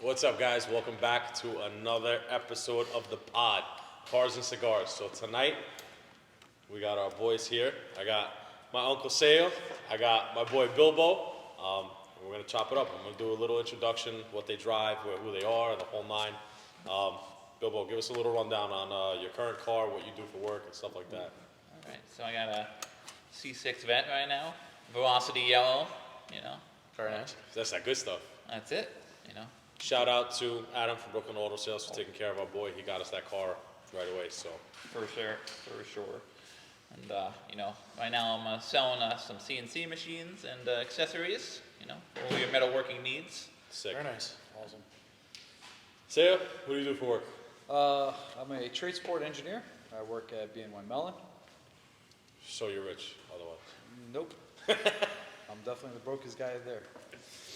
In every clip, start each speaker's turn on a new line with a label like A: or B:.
A: What's up, guys? Welcome back to another episode of the pod, Cars and Cigars. So tonight, we got our boys here. I got my Uncle Sejo. I got my boy Bilbo. We're going to chop it up. I'm going to do a little introduction, what they drive, who they are, the whole nine. Bilbo, give us a little rundown on your current car, what you do for work, and stuff like that.
B: All right, so I got a C6 Vet right now, Velocity Yellow, very nice.
A: That's that good stuff.
B: That's it,
A: Shout out to Adam from Brooklyn Auto Sales for taking care of our boy. He got us that car right away, so.
B: For sure. And, right now I'm selling some CNC machines and accessories, for all your metalworking needs.
A: Sick.
C: Very nice. Awesome.
A: Sejo, what do you do for work?
C: I'm a trade support engineer. I work at BNY Mellon.
A: So you're rich, otherwise.
C: Nope. I'm definitely the brokest guy there.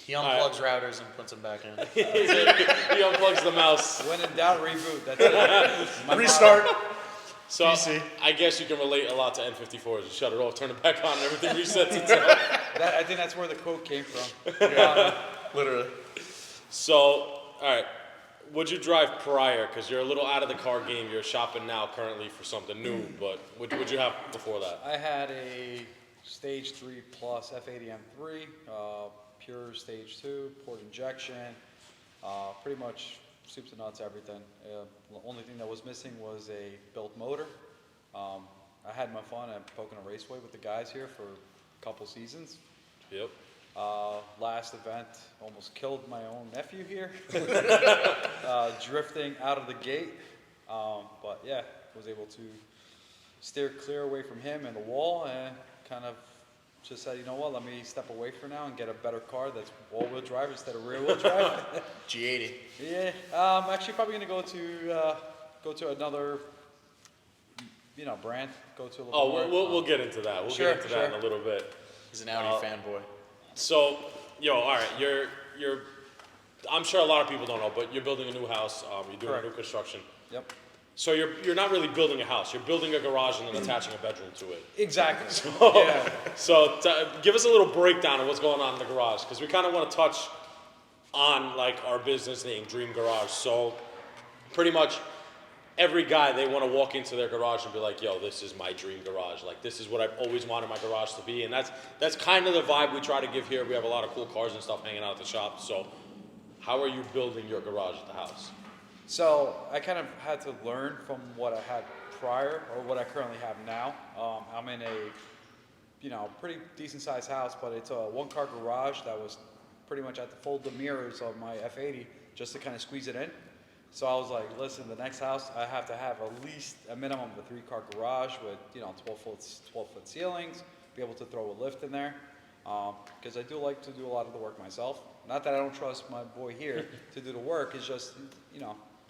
D: He unplugs routers and puts them back in.
A: He unplugs the mouse.
C: When in doubt, reboot. That's it.
D: Restart.
A: So
D: PC.
A: I guess you can relate a lot to N54s. You shut it off, turn it back on, and everything resets itself.
C: I think that's where the quote came from.
D: Literally.
A: So, all right. What'd you drive prior? Because you're a little out of the car game. You're shopping now currently for something new. But what'd you have before that?
C: I had a Stage 3 Plus F80 M3, pure Stage 2, port injection, pretty much soup to nuts, everything. The only thing that was missing was a built motor. I had my fun at Pocono Raceway with the guys here for a couple seasons.
A: Yep.
C: Last event, almost killed my own nephew here, drifting out of the gate. But yeah, was able to steer clear away from him and the wall and kind of just said, you know what, let me step away for now and get a better car that's all-wheel drive instead of rear-wheel drive.
D: G80.
C: Yeah, I'm actually probably going to go to another, brand. Go to a little more.
A: We'll get into that. We'll get into that in a little bit.
D: He's an Audi fanboy.
A: So, all right, you're. I'm sure a lot of people don't know, but you're building a new house. You're doing a new construction.
C: Yep.
A: So you're not really building a house. You're building a garage and then attaching a bedroom to it.
C: Exactly.
A: So give us a little breakdown of what's going on in the garage, because we kind of want to touch on like our business name, Dream Garage. So pretty much every guy, they want to walk into their garage and be like, yo, this is my dream garage. Like, this is what I've always wanted my garage to be. And that's kind of the vibe we try to give here. We have a lot of cool cars and stuff hanging out at the shop. So how are you building your garage at the house?
C: So I kind of had to learn from what I had prior or what I currently have now. I'm in a pretty decent sized house, but it's a one-car garage that was pretty much at the fold the mirrors of my F80 just to kind of squeeze it in. So I was like, listen, the next house I have to have at least a minimum of a 3-car garage with 12-foot ceilings, be able to throw a lift in there, because I do like to do a lot of the work myself. Not that I don't trust my boy here to do the work. It's just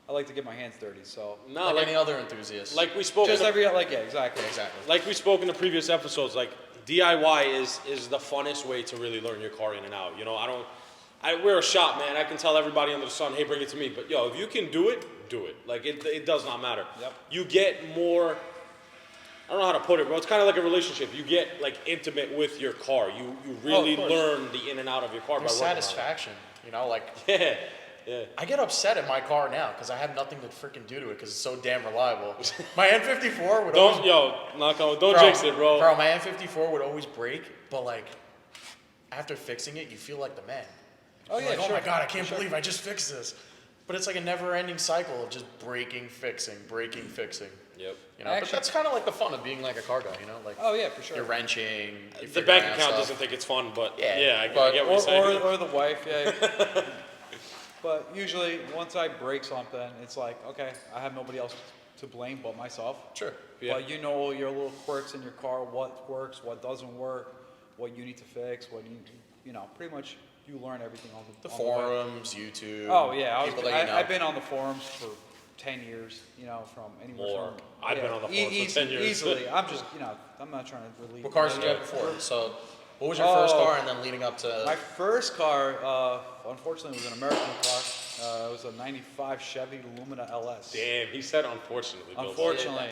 C: I like to get my hands dirty. So
D: Like any other enthusiast.
A: Like we spoke.
C: exactly.
A: Like we spoke in the previous episodes, like DIY is the funnest way to really learn your car in and out. We're a shop, man. I can tell everybody under the sun, hey, bring it to me. But if you can do it, do it. Like it does not matter.
C: Yep.
A: You get more. I don't know how to put it, bro. It's kind of like a relationship. You get like intimate with your car. You really learn the in and out of your car.
D: There's satisfaction,
A: Yeah.
D: I get upset at my car now because I have nothing to freaking do to it because it's so damn reliable. My N54 would
A: don't jinx it, bro.
D: Bro, my N54 would always break, but like after fixing it, you feel like the man.
C: Oh yeah,
D: like,
C: sure.
D: Oh my god, I can't believe I just fixed this. But it's like a never-ending cycle of just breaking, fixing.
A: Yep.
D: But that's kind of like the fun of being like a car guy, Like,
C: oh yeah, for sure.
D: You're wrenching.
A: The bank account doesn't think it's fun, but I get what you're saying.
C: Or the wife, yeah. But usually, once I break something, it's like, okay, I have nobody else to blame but myself.
D: Sure.
A: Yeah.
C: But you know your little quirks in your car, what works, what doesn't work, what you need to fix, pretty much you learn everything on the
D: forums, YouTube.
C: Oh yeah,
D: people that you know.
C: I've been on the forums for 10 years, from anywhere
A: More.
C: from.
A: I've been on the forums for 10 years.
C: Easily. I'm just, I'm not trying to relieve.
D: What cars did you have before? So, what was your first car and then leading up to?
C: My first car, unfortunately, was an American car. It was a 95 Chevy Lumina LS.
A: Damn, he said unfortunately.
B: Unfortunately,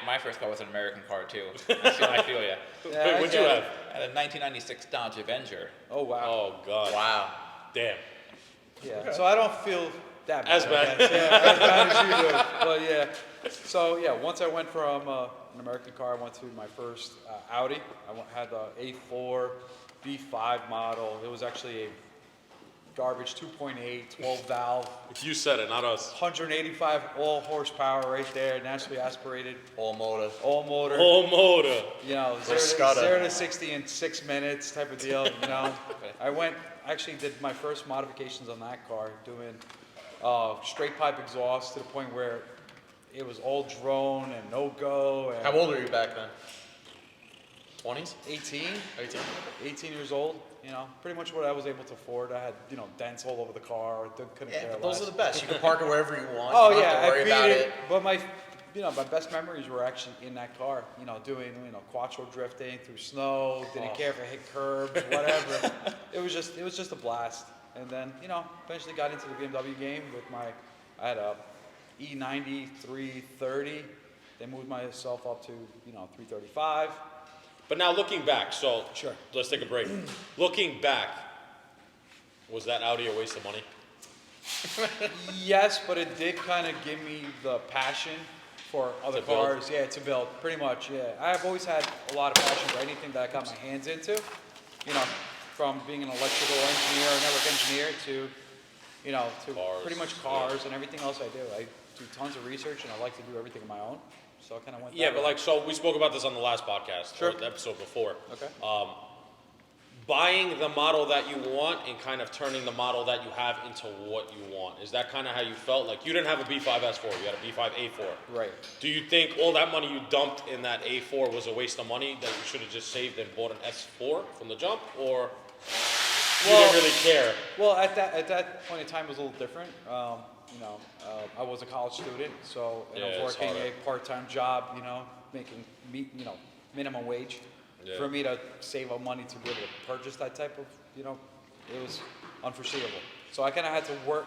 B: my first car was an American car too. I feel ya.
A: Wait, what'd you have?
B: I had a 1996 Dodge Avenger.
C: Oh wow.
A: Oh god.
D: Wow.
A: Damn.
C: Yeah.
D: Okay.
C: So I don't feel that bad.
A: As
C: I
A: bad.
C: guess. Yeah, as bad as you do. But yeah. So yeah, once I went from an American car, I went to my first Audi. Had the A4 B5 model. It was actually a garbage 2.8, 12 valve,
A: You said it, not us.
C: 185 all horsepower right there, naturally aspirated,
D: All motor.
C: all motor.
A: Whole motor.
C: You know,
D: Scudder.
C: 0 to 60 in 6 minutes type of deal. You know, actually did my first modifications on that car, doing straight pipe exhaust to the point where it was all drone and no go. And
D: How old were you back then? 20s?
C: 18,
D: 18?
C: 18 years old. You know, pretty much what I was able to afford. I had, dents all over the car. Couldn't
D: Yeah,
C: care
D: but those
C: less.
D: are the best. You can park it wherever you want.
C: Oh
D: you don't
C: yeah,
D: have to worry
C: I beat
D: about
C: it. But my best memories were actually in that car. Doing quattro drifting through snow. Didn't care if I hit curbs, whatever. It was just a blast. And then eventually got into the BMW game with I had a E90 330. Then moved myself up to 335.
A: But now looking back, so
C: Sure.
A: let's take a break. Looking back, was that Audi a waste of money?
C: Yes, but it did kind of give me the passion for other
A: To build?
C: cars. Yeah, to build, pretty much. Yeah, I've always had a lot of passion for anything that I got my hands into. From being an electrical engineer, or network engineer, to
A: Cars,
C: pretty much cars and everything else I do. I do tons of research and I like to do everything on my own. So I kind of went.
A: Yeah,
C: that
A: but
C: way.
A: so we spoke about this on the last podcast,
C: Sure.
A: or the episode before.
C: Okay.
A: Buying the model that you want and kind of turning the model that you have into what you want. Is that kind of how you felt? Like you didn't have a B5 S4, you had a B5 A4.
C: Right.
A: Do you think all that money you dumped in that A4 was a waste of money that you should have just saved and bought an S4 from the jump, or you didn't really care?
C: Well, at that point in time, it was a little different. I was a college student, so and I
A: Yeah,
C: was
A: it's
C: working
A: harder.
C: a part-time job. Making minimum wage.
A: Yeah.
C: For me to save up money to be able to purchase that type of, it was unforeseeable. So I kind of had to work.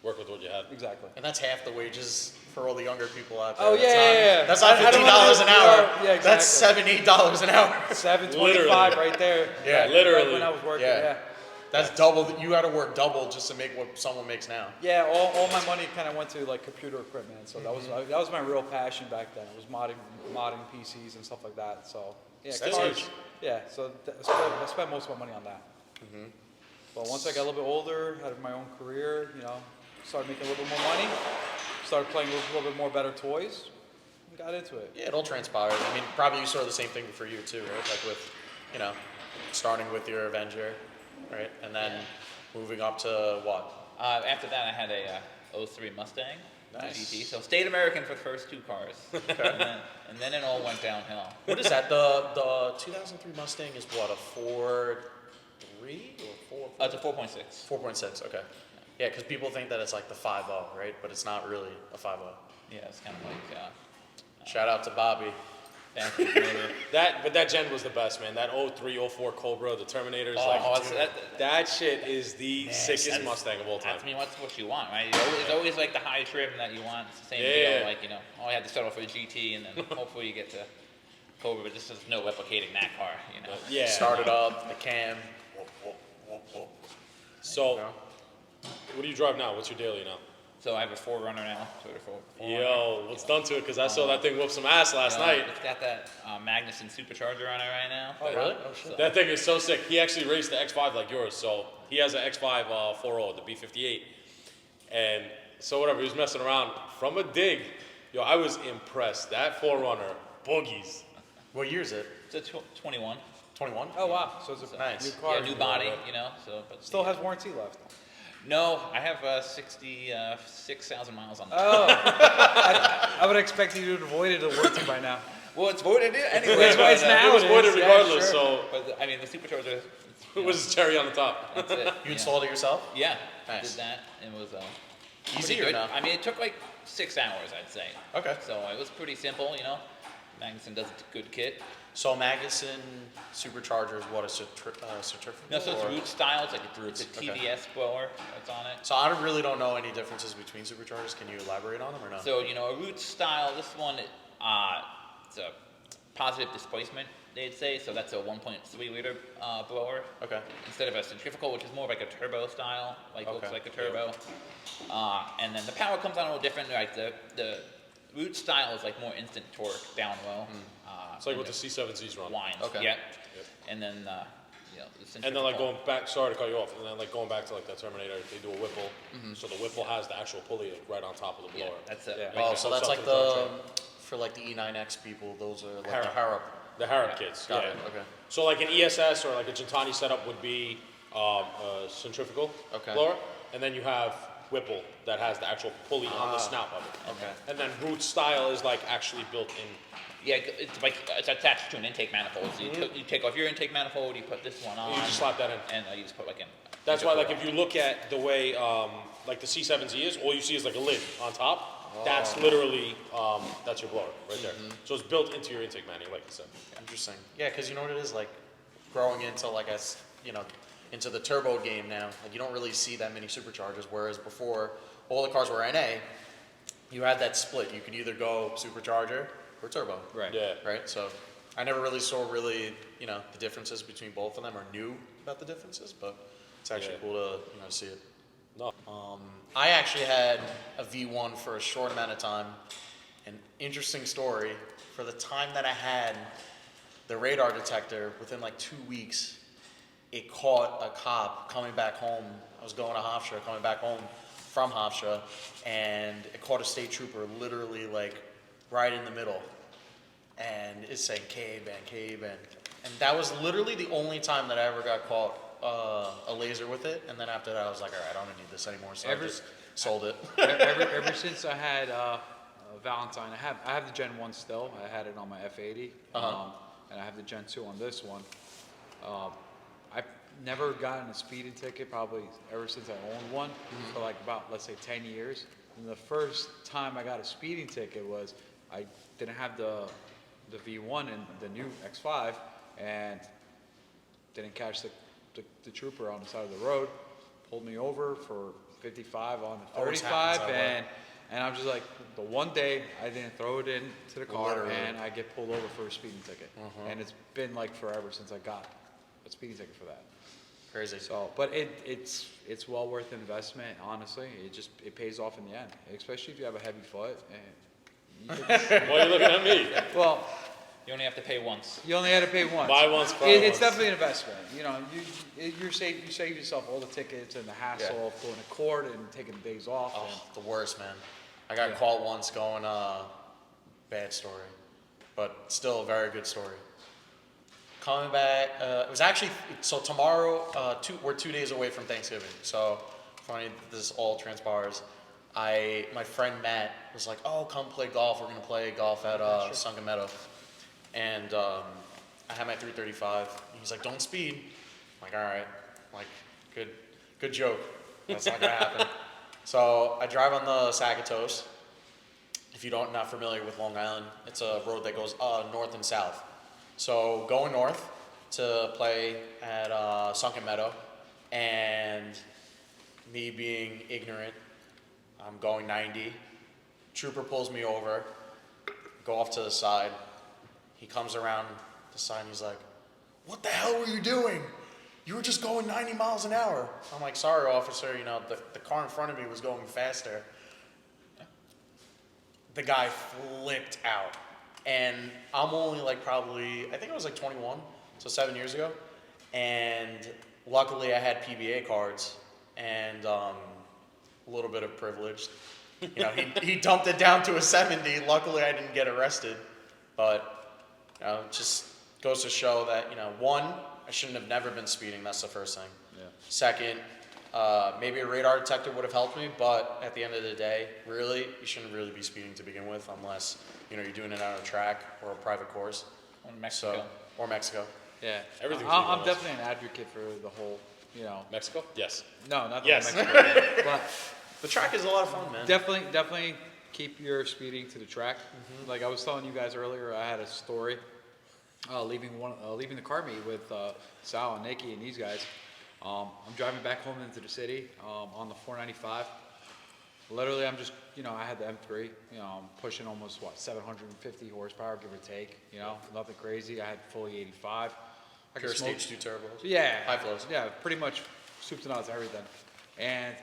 A: Work with what you had.
C: Exactly.
D: And that's half the wages for all the younger people out there.
C: Oh, yeah,
D: That's
C: yeah,
D: not
C: yeah. I don't
D: $15 an
C: wanna do-
D: hour.
C: yeah,
D: That's
C: exactly.
D: $7, $8 an hour.
C: 725 right there.
D: Yeah,
A: literally.
C: When I was working,
D: Yeah.
C: yeah.
D: That's double. You got to work double just to make what someone makes now.
C: Yeah, all my money kind of went to like computer equipment, so that was my real passion back then. It was modding PCs and stuff like that. So yeah,
A: Still
C: cars.
A: is.
C: Yeah, so I spent most of my money on that. But once I got a little bit older, had my own career, started making a little bit more money, started playing with a little bit more better toys, and got into it.
D: Yeah, it all transpired. I mean, probably you saw the same thing for you too, right? Like with, starting with your Avenger, right? And then moving up to what?
B: After that, I had a 03 Mustang
D: Nice.
B: GT. So stayed American for the first two cars, and then it all went downhill.
D: What is that? The 2003 Mustang is what, a 4.3 or 4?
B: It's a 4.6.
D: 4.6. Okay. Yeah, because people think that it's like the 5.0, right? But it's not really a 5.0.
B: Yeah, it's kind of like
D: Shout out to Bobby.
B: fancy motor.
A: But that gen was the best, man. That 03, 04 Cobra, the Terminators, that shit is the sickest
B: that's-
A: Mustang of all time.
B: I mean, what's what you want, right? It's always like the high trim that you want. It's the same
A: Yeah.
B: deal. Like all you have to settle for a GT, and then hopefully you get to Cobra. But just there's no replicating that car.
A: Yeah.
D: Start it up, the cam. Whoop, whoop, whoop, whoop.
A: So,
D: know?
A: what do you drive now? What's your daily now?
B: So I have a 4Runner now. Toyota 4Runner.
A: Yo, what's done to it? Because I saw that thing whoop some ass last night.
B: It's got that Magnuson supercharger on it right now.
C: Oh,
D: Really? Oh, shit.
A: That thing is so sick. He actually raced the X5 like yours. So he has an X5 4.0, the B58. And so whatever, he was messing around. From a dig, yo, I was impressed. That 4Runner, boogies.
D: What year is it?
B: It's a 21.
D: 21?
C: Oh wow, so it's a
D: Nice.
C: new car.
B: Yeah, new body, but
C: Still has warranty left.
B: No, I have 66,000 miles on that.
C: Oh, I would expect you to have avoided the warranty by now.
B: Well, it's voided anyway.
C: That's why it's
B: but,
C: now.
A: It was
C: it
A: voided
C: is, yeah,
A: regardless,
C: sure.
B: But I mean, the supercharger.
A: so it was cherry on the top.
B: That's it.
D: You installed it yourself?
B: Yeah,
D: Nice.
B: did that. It was
D: Easy
B: pretty
D: or
B: good.
D: no?
B: I mean, it took like 6 hours, I'd say.
D: Okay.
B: So it was pretty simple, Magnuson does a good kit.
D: So Magnuson supercharger is what, a certificate?
B: No, so it's
D: or-
B: root style. It's like it's a
D: Okay.
B: TVS blower that's on it.
D: So I really don't know any differences between superchargers. Can you elaborate on them or no?
B: So a root style. This one, it's a positive displacement they'd say. So that's a 1.3 liter blower.
D: Okay.
B: Instead of a centrifugal, which is more like a turbo style, like looks
D: Okay.
B: like a turbo. And then the power comes on a little different. Like the root style is like more instant torque down low.
A: It's like
B: and
A: what the C7Zs run.
B: wines.
D: Okay.
B: Yeah. And then you know, the
A: And then like
B: centrifugal.
A: going back, sorry to cut you off, and then like going back to like that Terminator, they do a Whipple. So the Whipple has the actual pulley like, right on top of the
B: Yeah,
A: blower.
B: that's it.
C: Yeah.
B: Right
D: Oh,
B: there.
D: so
A: Hooks
D: that's
A: up
D: like
A: to the
D: for like the E9X people, those are like
A: Harrop.
D: the Harrop.
A: The Harrop kits.
D: Got
A: yeah.
D: it, okay.
A: So like an ESS or like a Gentani setup would be a centrifugal
D: Okay.
A: blower, and then you have Whipple that has the actual pulley on the snout of it.
D: Okay.
A: And then Root style is like actually built in.
B: Yeah, it's like it's attached to an intake manifold. So you take off your intake manifold, you put this one on,
A: You just slap that in.
B: and you just put like in.
A: That's why, like, if you look at the way, like the C7Z is, all you see is like a lid on top. That's literally, that's your blower right there. So it's built into your intake manual, like you said.
D: Interesting. Yeah, because you know what it is like, growing into like into the turbo game now. Like you don't really see that many superchargers. Whereas before, all the cars were NA. You had that split. You could either go supercharger or turbo.
C: Right.
A: Yeah.
D: Right. So I never really saw the differences between both of them or knew about the differences. But it's actually cool to see it.
A: No.
D: I actually had a V1 for a short amount of time. An interesting story. For the time that I had the radar detector, within like 2 weeks, it caught a cop coming back home. I was going to Hofstra, coming back home from Hofstra, and it caught a state trooper literally like right in the middle. And it's saying K-band. And that was literally the only time that I ever got caught a laser with it. And then after that, I was like, all right, I don't need this anymore. So I just sold it.
C: ever since I had Valentine, I have the Gen 1 still. I had it on my F80, and I have the Gen 2 on this one. I've never gotten a speeding ticket probably ever since I owned one for like about, let's say, 10 years. And the first time I got a speeding ticket was I didn't have the V1 and the new X5 and didn't catch the trooper on the side of the road, pulled me over for 55 on the
D: Always
C: 35,
D: happens that way.
C: and I'm just like, the one day I didn't throw it into the car
D: Literally.
C: and I get pulled over for a speeding ticket. And it's been like forever since I got a speeding ticket for that.
D: Crazy.
C: So, but it's well worth the investment, honestly. It pays off in the end, especially if you have a heavy foot. And you can,
A: Why are you looking at me?
C: well,
B: You only have to pay once.
C: you only had to pay once.
A: Buy once, cry
C: It's
A: once.
C: definitely an investment. You know, you save yourself all the tickets and the hassle of going to court and taking days off.
D: Oh,
C: And,
D: the worst, man. I got caught once going, bad story, but still a very good story. Coming back, it was actually, so tomorrow, we're 2 days away from Thanksgiving. So, funny this all transpires. My friend Matt was like, oh, come play golf. We're going to play golf at Sunken Meadow. And I had my 335. He's like, don't speed. I'm like, all right. I'm like, good joke. That's not going to happen. So I drive on the Sagatos. If you don't not familiar with Long Island, it's a road that goes north and south. So going north to play at Sunken Meadow, and me being ignorant, I'm going 90. Trooper pulls me over, go off to the side. He comes around the side and he's like, what the hell were you doing? You were just going 90 miles an hour. I'm like, sorry, officer, the car in front of me was going faster. The guy flipped out. And I'm only like probably, I think I was like 21, so 7 years ago. And luckily I had PBA cards and a little bit of privilege. He dumped it down to a 70. Luckily I didn't get arrested. But, it just goes to show that, one, I shouldn't have never been speeding. That's the first thing.
C: Yeah.
D: Second, maybe a radar detector would have helped me, but at the end of the day, really, you shouldn't really be speeding to begin with unless, you're doing it on a track or a private course.
B: Or Mexico.
D: Or Mexico.
C: yeah,
A: Everything's
C: I'm
A: legalized.
C: definitely an advocate for the whole,
A: Mexico? Yes.
C: no, not the
A: Yes.
C: whole Mexico, but
D: The track is a lot of fun, man.
C: definitely keep your speeding to the track. Like I was telling you guys earlier, I had a story leaving the car meet with Sal and Nikki and these guys. I'm driving back home into the city on the 495. Literally, I'm just, I had the M3, I'm pushing almost, 750 horsepower, give or take, nothing crazy. I had fully 85. I
D: Pure
C: could smoke.
D: stage 2 turbos.
C: Yeah.
D: High flows.
C: Yeah, pretty much soup to nuts, everything. And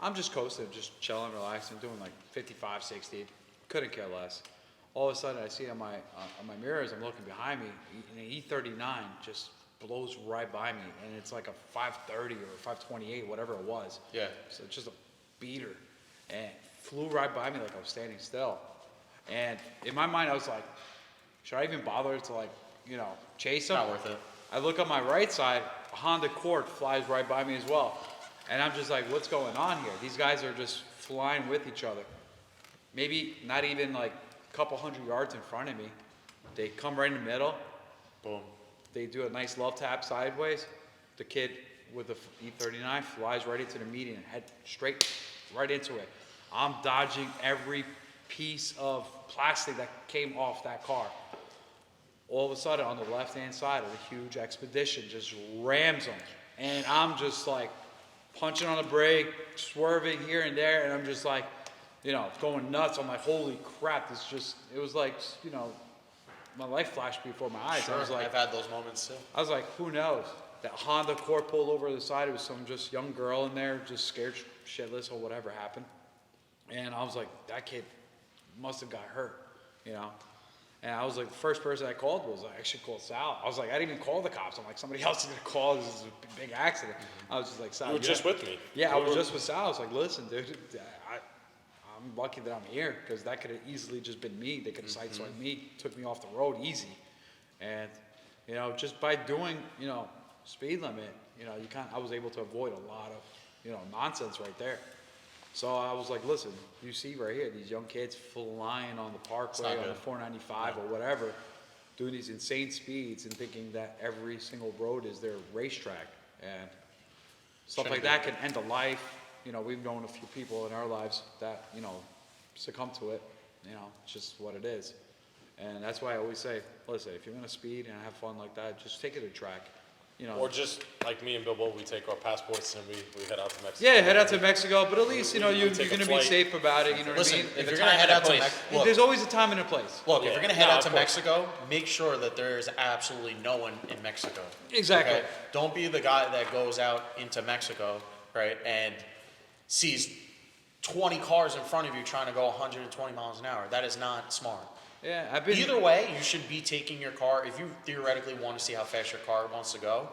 C: I'm just coasting, just chilling, relaxing, doing like 55, 60. Couldn't care less. All of a sudden, I see on my mirrors, I'm looking behind me, an E39 just blows right by me, and it's like a 530 or 528, whatever it was.
D: Yeah.
C: So it's just a beater, and flew right by me like I was standing still. And in my mind, I was like, should I even bother to chase him?
D: Not worth it.
C: I look on my right side, a Honda Accord flies right by me as well. And I'm just like, what's going on here? These guys are just flying with each other. Maybe not even like a couple hundred yards in front of me. They come right in the middle.
D: Boom.
C: They do a nice love tap sideways. The kid with the E39 flies right into the median, head straight right into it. I'm dodging every piece of plastic that came off that car. All of a sudden, on the left-hand side of a huge Expedition, just rams them. And I'm just like punching on the brake, swerving here and there, and I'm just like, going nuts. I'm like, holy crap, it was like, my life flashed before my eyes.
D: Sure,
C: I was like,
D: I've had those moments too.
C: I was like, who knows? That Honda Accord pulled over to the side. It was some just young girl in there, just scared shitless or whatever happened. And I was like, that kid must have got hurt, And I was like, the first person I called was I actually called Sal. I was like, I didn't even call the cops. I'm like, somebody else is going to call. This is a big accident. I was just like, Sal.
A: You were just with me.
C: Yeah, I was just with Sal. I was like, listen, dude, I'm lucky that I'm here because that could have easily just been me. They could have sideswiped me, took me off the road easy. And, just by doing, speed limit, I was able to avoid a lot of, nonsense right there. So I was like, listen, you see right here, these young kids flying on the parkway, on the 495 or whatever, doing these insane speeds and thinking that every single road is their racetrack. And stuff like that can end a life. We've known a few people in our lives that, succumb to it. It's just what it is. And that's why I always say, listen, if you're going to speed and have fun like that, just take it to track.
A: Or just like me and Bilbo, we take our passports and we head out to Mexico.
C: Yeah, head out to Mexico, but at least, you're going
A: take
C: to
A: a
C: be
A: flight.
C: safe about it, you know
D: Listen,
C: what I mean?
D: if you're going to head out to Mexico,
C: There's always a time and a place.
D: look, if you're going to head
A: No,
D: out
A: of
D: to
A: course.
D: Mexico, make sure that there's absolutely no one in Mexico.
C: Exactly.
D: Okay? Don't be the guy that goes out into Mexico, right, and sees 20 cars in front of you trying to go 120 miles an hour. That is not smart.
C: Yeah, I've been...
D: Either way, you should be taking your car. If you theoretically want to see how fast your car wants to go,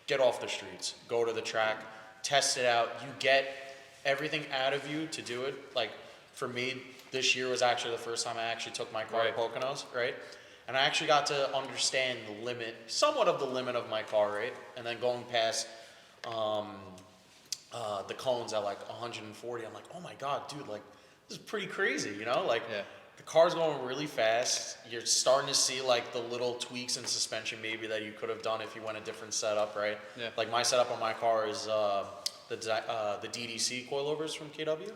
D: get off the streets. Go to the track. Test it out. You get everything out of you to do it. Like, for me, this year was actually the first time I actually took my car to Poconos, right? And I actually got to understand the limit, somewhat of the limit of my car, right? And then going past the cones at like 140, I'm like, oh my God, dude, like, this is pretty crazy, Like, the car's going really fast. You're starting to see like the little tweaks in suspension maybe that you could have done if you went a different setup, right?
C: Yeah.
D: Like my setup on my car is the DDC coilovers from KW.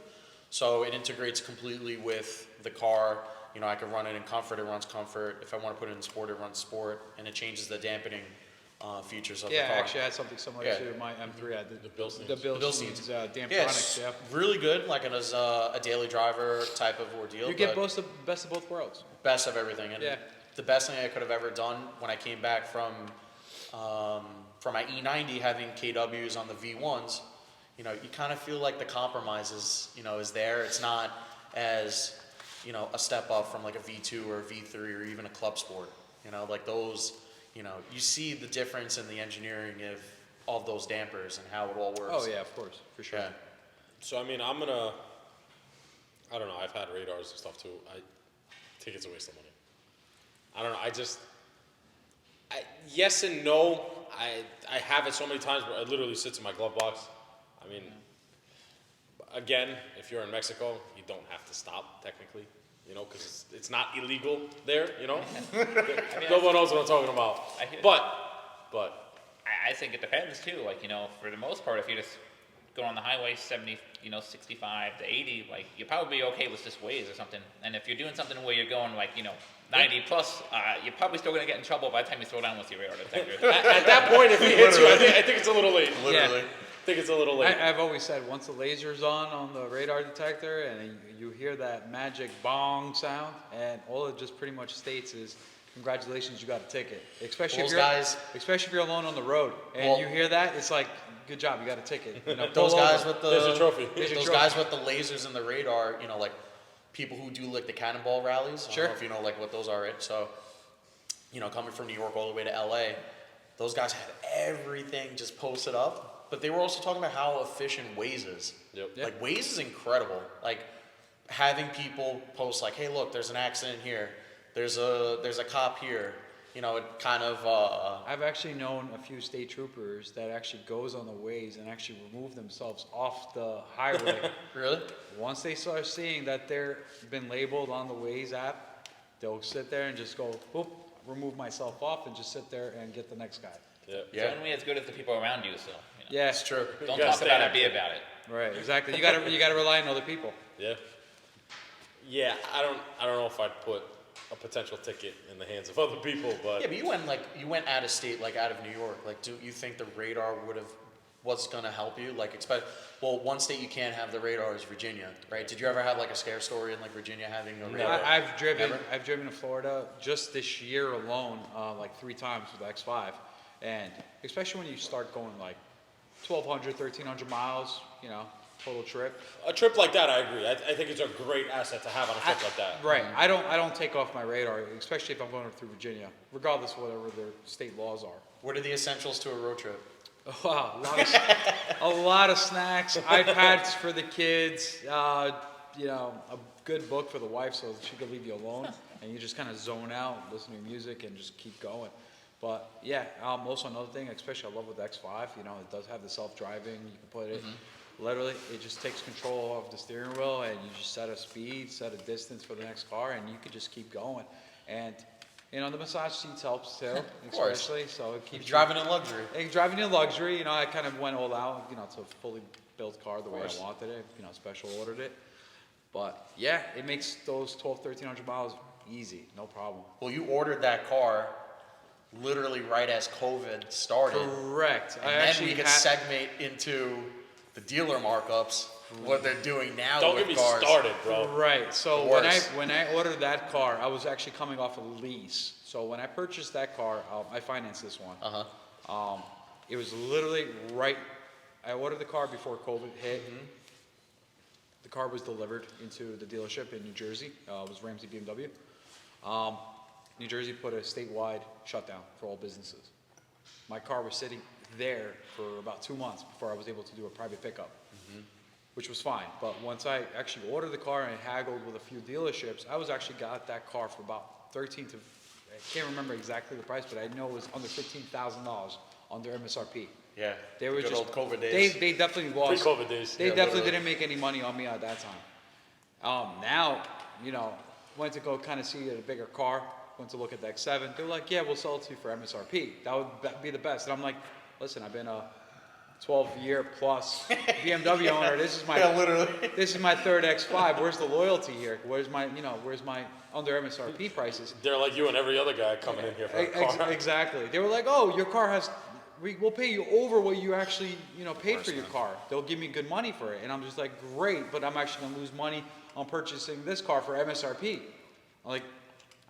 D: So it integrates completely with the car. I can run it in comfort, it runs comfort. If I want to put it in sport, it runs sport. And it changes the dampening features of the car.
C: Yeah, actually I had something similar to my M3. I had the Bilsteins, Dampronics,
D: it's really good, like as a daily driver type of ordeal.
C: You get best of both worlds.
D: Best of everything. And
C: Yeah.
D: the best thing I could have ever done when I came back from my E90 having KWs on the V1s, you kind of feel like the compromise is there. It's not as, a step up from like a V2 or a V3 or even a club sport. Like those, you see the difference in the engineering of those dampers and how it all works.
C: Oh yeah, of course, for sure.
D: Yeah.
A: So, I don't know, I've had radars and stuff too. I think it's a waste of money. I don't know, yes and no. I have it so many times where it literally sits in my glove box. Again, if you're in Mexico, you don't have to stop technically, because it's not illegal there, No one knows what I'm talking about. But
B: I think it depends too. Like, for the most part, if you're just going on the highway 70, 65 to 80, like you're probably okay with just ways or something. And if you're doing something where you're going like, 90 plus, you're probably still going to get in trouble by the time you throw down with your radar detector.
A: at that point, if he hits you, I think it's a little late.
D: Literally.
C: Yeah.
A: think it's a little late.
C: I've always said once the laser's on the radar detector and you hear that magic bong sound, and all it just pretty much states is, congratulations, you got a ticket. Especially if you're alone on the road and you hear that, it's like, good job, you got a ticket. You know,
D: those guys with
A: There's
D: the
A: a trophy.
D: those guys with the lasers and the radar, you know, like people who do like the cannonball rallies. I
C: Sure.
D: don't know if you know like what those are, right? So, you know, coming from New York all the way to LA, those guys had everything just posted up. But they were also talking about how efficient Waze is.
A: Yep.
D: Like Waze is incredible. Like having people post like, hey, look, there's an accident here. There's a cop here. You know, it kind of.
C: I've actually known a few state troopers that actually goes on the Waze and actually remove themselves off the highway.
D: Really?
C: Once they start seeing that they're been labeled on the Waze app, they'll sit there and just go, whoop, remove myself off and just sit there and get the next guy.
A: Yeah.
B: It's only as good as the people around you, so. You know.
C: Yeah,
D: It's true.
B: Don't
A: You gotta
B: talk
A: stay
B: about it,
A: active.
B: be about it.
C: right, exactly. You gotta rely on other people.
A: Yeah. Yeah, I don't know if I'd put a potential ticket in the hands of other people, but
D: Yeah, but you went out of state, like out of New York. Like, do you think the radar was gonna help you? Like, well, one state you can't have the radar is Virginia, right? Did you ever have like a scare story in like Virginia having a radar?
C: I've driven
D: Never?
C: I've driven to Florida just this year alone, like 3 times with the X5, and especially when you start going like 1,200, 1,300 miles, you know, total trip.
A: a trip like that, I agree. I think it's a great asset to have on a trip like that.
C: Right. I don't take off my radar, especially if I'm going through Virginia, regardless of whatever their state laws are.
D: What are the essentials to a road trip?
C: Wow, a lot of snacks, iPads for the kids, you know, a good book for the wife so that she could leave you alone and you just kind of zone out, listen to music, and just keep going. But yeah, also another thing, especially I love with the X5, you know, it does have the self-driving. You can put it, literally, it just takes control of the steering wheel, and you just set a speed, set a distance for the next car, and you could just keep going. And you know, the massage seats helps too,
D: course.
C: especially, so it keeps
D: Driving in luxury.
C: driving in luxury. You know, I kind of went all out. You know, it's a fully built car the way
D: course.
C: I wanted it. You know, special ordered it. But yeah, it makes those 1,300 miles easy, no problem.
D: Well, you ordered that car literally right as COVID started.
C: Correct.
D: And then we could segment into the dealer markups, what they're doing now
A: Don't
D: with
A: get me
D: cars.
A: started, bro.
C: Right. So
D: The worst.
C: when I ordered that car, I was actually coming off a lease. So when I purchased that car, I financed this one. It was literally right. I ordered the car before COVID hit. The car was delivered into the dealership in New Jersey. It was Ramsey BMW. New Jersey put a statewide shutdown for all businesses. My car was sitting there for about 2 months before I was able to do a private pickup, which was fine. But once I actually ordered the car and I haggled with a few dealerships, I was actually got that car for about 13 to, I can't remember exactly the price, but I know it was under $15,000 under MSRP.
D: Yeah.
C: They were
D: good
C: just
D: old COVID days.
C: They definitely lost.
A: Pre-COVID days.
C: They
A: Yeah,
C: definitely
A: literally.
C: didn't make any money on me at that time. Now, you know, went to go kind of see a bigger car. Went to look at the X7. They were like, "Yeah, we'll sell it to you for MSRP. That would be the best." And I'm like, "Listen, I've been a 12-year plus BMW owner. This is my
D: literally.
C: this is my third X5. Where's the loyalty here? Where's my under MSRP prices?"
A: They're like you and every other guy coming in here for a car.
C: Exactly. They were like, "Oh, your car has, we'll pay you over what you actually, paid for your car. They'll give me good money for it." And I'm just like, "Great, but I'm actually gonna lose money on purchasing this car for MSRP." I'm like,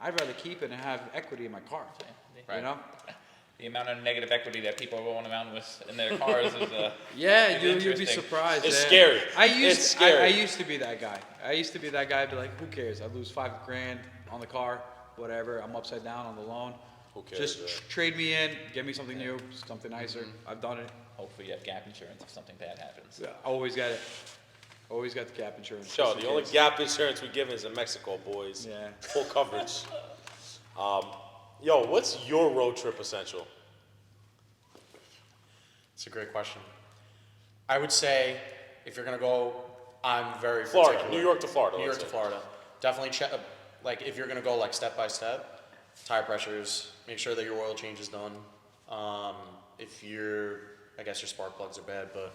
C: I'd rather keep it and have equity in my car.
B: Right.
C: You know?
B: The amount of negative equity that people are rolling around with in their cars is
C: Yeah,
B: It's
C: you'd be
B: interesting.
C: surprised.
A: It's
C: yeah.
A: scary.
C: It's
A: scary.
C: I used to be that guy. I'd be like, who cares? I lose $5,000 on the car, whatever. I'm upside down on the loan.
A: Who cares,
C: Just
A: yeah.
C: trade me in, get me something new, something nicer. I've done it.
B: hopefully you have gap insurance if something bad happens.
C: Always got it. Always got the gap insurance.
A: Joe,
C: just in
A: the only
C: case.
A: gap insurance we give is in Mexico, boys.
C: Yeah.
A: Full coverage. Yo, what's your road trip essential?
D: It's a great question. I would say if you're gonna go, I'm very
A: Florida,
D: particular.
A: New York to Florida,
D: New York
A: let's
D: to
A: say.
D: Florida. Definitely check. Like if you're gonna go like step by step, tire pressures. Make sure that your oil change is done. If I guess your spark plugs are bad, but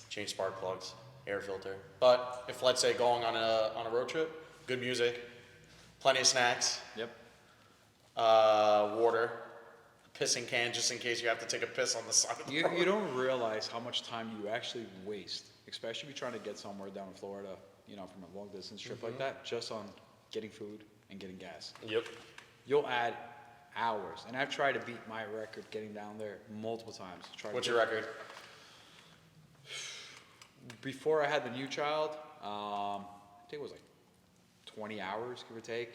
D: change spark plugs, air filter. But if let's say going on a road trip, good music, plenty of snacks,
C: Yep.
D: water, pissing can just in case you have to take a piss on the side of the
C: You,
D: road.
C: you don't realize how much time you actually waste, especially if you're trying to get somewhere down in Florida, from a long distance trip like that, just on getting food and getting gas.
A: Yep.
C: You'll add hours. And I've tried to beat my record getting down there multiple times.
D: What's your record?
C: Before I had the new child, I think it was like 20 hours, give or take.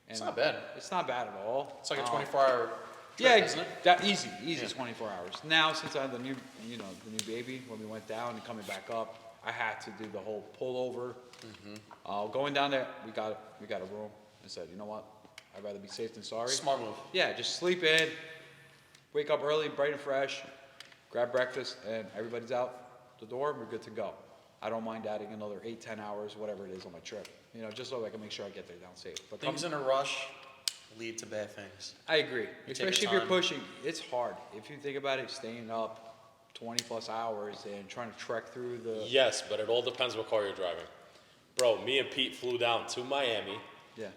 C: And
D: It's not bad.
C: It's not bad at all.
D: It's like a 24-hour
C: Yeah,
D: trip, isn't it?
C: that easy,
D: Yeah.
C: 24 hours. Now, since I had the new, the new baby, when we went down and coming back up, I had to do the whole pullover. Going down there, we got a room. I said, you know what? I'd rather be safe than sorry.
D: Smart move.
C: Yeah, just sleep in, wake up early, bright and fresh, grab breakfast, and everybody's out the door. We're good to go. I don't mind adding another 8-10 hours, whatever it is, on my trip. Just so I can make sure I get there down safe. But
D: Things in a rush lead to bad things.
C: I agree.
D: You take your
C: Especially if you're
D: time.
C: pushing, it's hard. If you think about it, staying up 20 plus hours and trying to trek through the.
A: Yes, but it all depends what car you're driving. Bro, me and Pete flew down to Miami,
C: Yeah.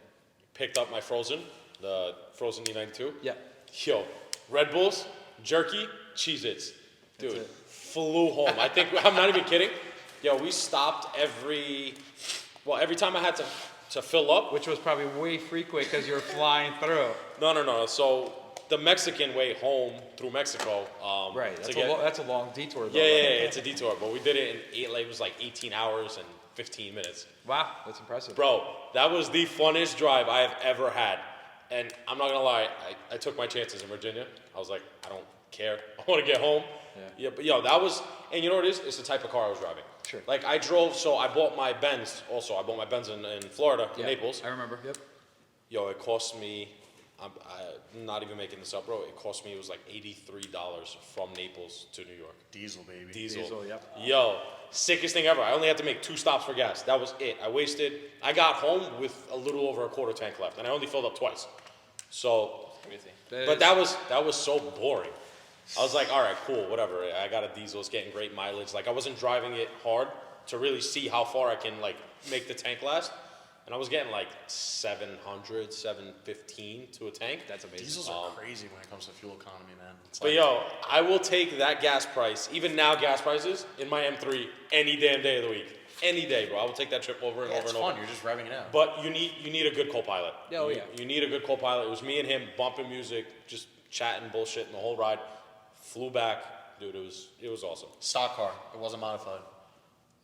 A: picked up my the Frozen E92.
C: Yeah.
A: Yo, Red Bulls, jerky, Cheez-Its.
C: That's
A: Dude,
C: it.
A: flew home. I think, I'm not even kidding. Yo, we stopped every time I had to fill up.
C: Which was probably way frequent because you're flying through.
A: No. So the Mexican way home through Mexico.
C: Right.
A: to
C: That's,
A: get-
C: that's a long detour, though.
A: Yeah,
C: right?
A: it's a detour, but we did it in it was like 18 hours and 15 minutes.
C: Wow, that's impressive.
A: Bro, that was the funnest drive I have ever had. And I'm not gonna lie, I took my chances in Virginia. I was like, I don't care. I want to get home.
C: Yeah.
A: But that was, and you know what it is? It's the type of car I was driving.
C: Sure.
A: Like I drove, so I bought my Benz also. I bought my Benz in Florida,
C: Yeah,
A: in Naples.
C: I remember. Yep.
A: Yo, it cost me, I'm not even making this up, bro. It cost me, it was like $83 from Naples to New York.
D: Diesel, baby.
C: Diesel, yep.
A: Yo, sickest thing ever. I only had to make 2 stops for gas. That was it. I got home with a little over a quarter tank left, and I only filled up twice. So,
B: Crazy.
A: but that was so boring. I was like, all right, cool, whatever. I got a diesel. It's getting great mileage. Like I wasn't driving it hard to really see how far I can like make the tank last. And I was getting like 700, 715 to a tank.
C: That's amazing.
D: Diesels are crazy when it comes to fuel economy, man. It's
A: But
D: like,
A: yo, I will take that gas price, even now gas prices, in my M3 any damn day of the week. Any day, bro. I will take that trip over and
D: yeah,
A: over
D: it's
A: and
D: fun.
A: over.
D: You're just revving it out.
A: But you need a good co-pilot.
C: Oh,
A: you,
C: yeah.
A: You need a good co-pilot. It was me and him bumping music, just chatting bullshit in the whole ride. Flew back, dude. It was awesome.
D: Stock car. It wasn't modified.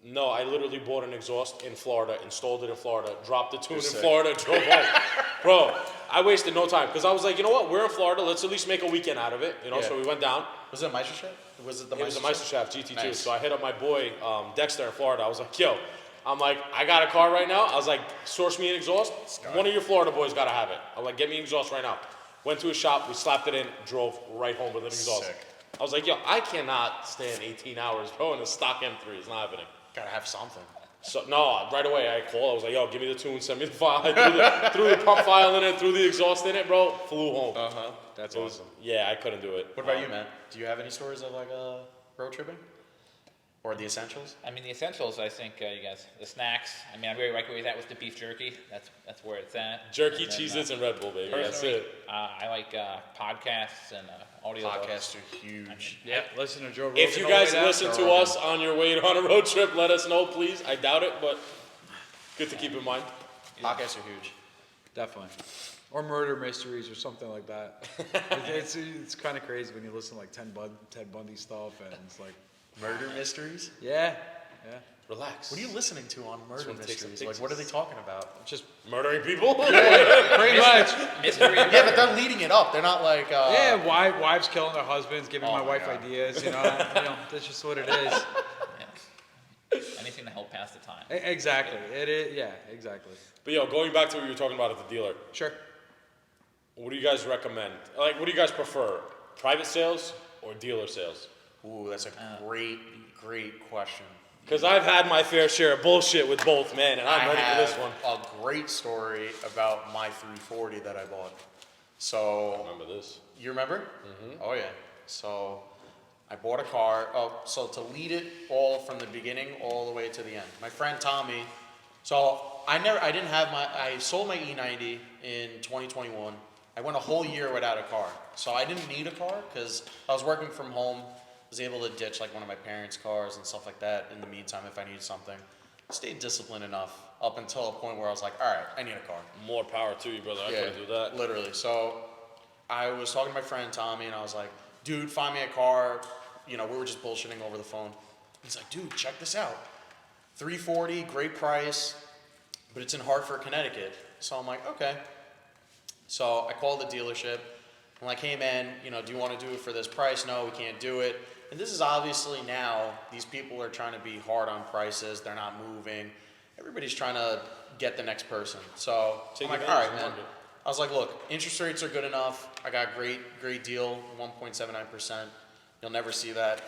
A: No, I literally bought an exhaust in Florida, installed it in Florida, dropped the tune in
D: sick.
A: Florida, drove home. Bro, I wasted no time because I was like, you know what? We're in Florida. Let's at least make a weekend out of it.
D: Yeah.
A: So we went down.
D: Was it a Meister? Was it the
A: It was a Meisterschaft GT2.
D: Nice.
A: So I hit up my boy Dexter in Florida. I was like, yo, I got a car right now. I was like, source me an exhaust. One of your Florida boys got to have it. I'm like, get me an exhaust right now. Went to a shop. We slapped it in. Drove right home with an exhaust.
D: Sick.
A: I was like, yo, I cannot stand 18 hours, bro, in a stock M3. It's not happening.
D: Gotta have something.
A: So no, right away I called. I was like, yo, give me the tune, send me the file. I threw the pump file in it, threw the exhaust in it, bro. Flew home.
D: Uh-huh.
C: That's
A: It was-
C: awesome.
A: Yeah, I couldn't do it.
D: What about you, man? Do you have any stories of like road tripping? Or the essentials?
B: I mean, the essentials, I think, you guys, the snacks. I mean, I really like where he's at with the beef jerky. That's where it's at.
A: Jerky,
B: And then,
A: Cheez-Its, and Red Bull, baby. That's
B: personally,
A: it.
B: I like podcasts and audio.
D: Podcasts are huge.
C: Yeah, listen to Joe Rogan.
A: If you
C: all the way
A: guys
C: down.
A: listen to us on your way on a road trip, let us know, please. I doubt it, but good to keep in mind.
D: Podcasts are huge.
C: Definitely. Or murder mysteries or something like that. it's kind of crazy when you listen to like Ted Bundy stuff and it's like,
D: Murder mysteries?
C: yeah.
A: Relax.
D: What are you listening to on murder
A: one takes some
D: mysteries? Like, what are they talking about?
C: Just
A: Murdering people?
C: pretty much.
B: Mystery.
D: Yeah, but they're leading it up. They're not like.
C: Yeah, wives killing their husbands, giving
D: Oh
C: my
D: my
C: wife
D: God.
C: ideas, that's just what it is.
B: Yeah. Anything to help pass the time.
C: Exactly. It is, yeah, exactly.
A: But yo, going back to what you were talking about at the dealer,
C: Sure.
A: what do you guys recommend? Like, what do you guys prefer? Private sales or dealer sales?
D: Ooh, that's a great question.
A: Because I've had my fair share of bullshit with both, man, and I'm ready for this one.
D: a great story about my 340 that I bought. So,
A: Remember this?
D: you remember? Oh, yeah. So, I bought a car. Oh, so to lead it all from the beginning all the way to the end. My friend Tommy. So, I sold my E90 in 2021. I went a whole year without a car. So I didn't need a car because I was working from home. Was able to ditch like one of my parents' cars and stuff like that in the meantime if I needed something. Stayed disciplined enough up until a point where I was like, all right, I need a car.
A: More power to you, brother. I couldn't do that.
D: Literally. So I was talking to my friend Tommy, and I was like, dude, find me a car. You know, we were just bullshitting over the phone. He's like, dude, check this out. $340, great price, but it's in Hartford, Connecticut. So I'm like, okay. So I called the dealership. I'm like, hey man, you know, do you want to do it for this price? No, we can't do it. And this is obviously now, these people are trying to be hard on prices. They're not moving. Everybody's trying to get the next person. So I'm like, all right, man. I was like, look, interest rates are good enough. I got great deal, 1.79%. You'll never see that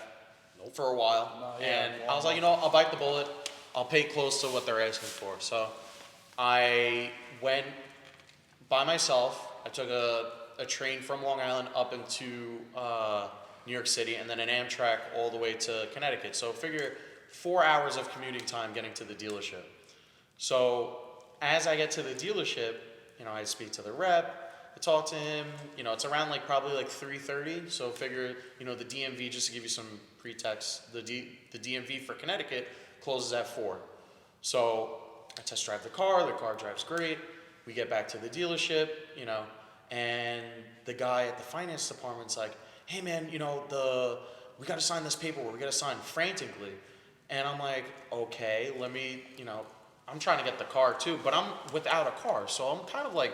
D: for a while.
C: No, yeah,
D: and I was like, you know, I'll bite the bullet. I'll pay close to what they're asking for. So I went by myself. I took a train from Long Island up into New York City, and then an Amtrak all the way to Connecticut. So figure 4 hours of commuting time getting to the dealership. So as I get to the dealership, you know, I speak to the rep, I talk to him, you know, it's around like probably like 3:30. So figure, you know, the DMV, just to give you some pretext, the DMV for Connecticut closes at 4. So I test drive the car drives great. We get back to the dealership, you know, and the guy at the finance department's like, hey man, you know, we got to sign this paperwork. We got to sign frantically. And I'm like, okay, let me, you know, I'm trying to get the car too, but I'm without a car. So I'm kind of like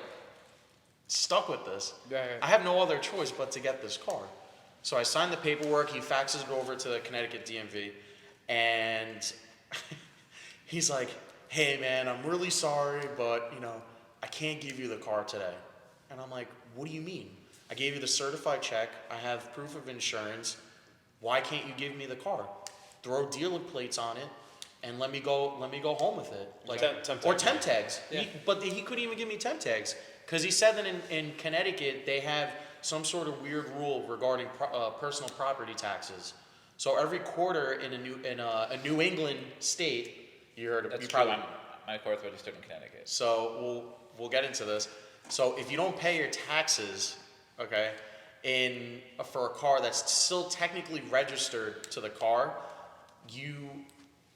D: stuck with this.
C: Yeah.
D: I have no other choice but to get this car. So I signed the paperwork. He faxes it over to the Connecticut DMV. And he's like, hey man, I'm really sorry, but you know, I can't give you the car today. And I'm like, what do you mean? I gave you the certified check. I have proof of insurance. Why can't you give me the car? Throw dealer plates on it and let me go home with it. Like, or temp tags.
C: Yeah.
D: He couldn't even give me temp tags because he said that in Connecticut they have some sort of weird rule regarding personal property taxes. So every quarter in a New England state, you heard of
B: That's
D: you
B: true.
D: probably.
B: My car's registered in Connecticut.
D: So we'll get into this. So if you don't pay your taxes, okay, for a car that's still technically registered to the car, you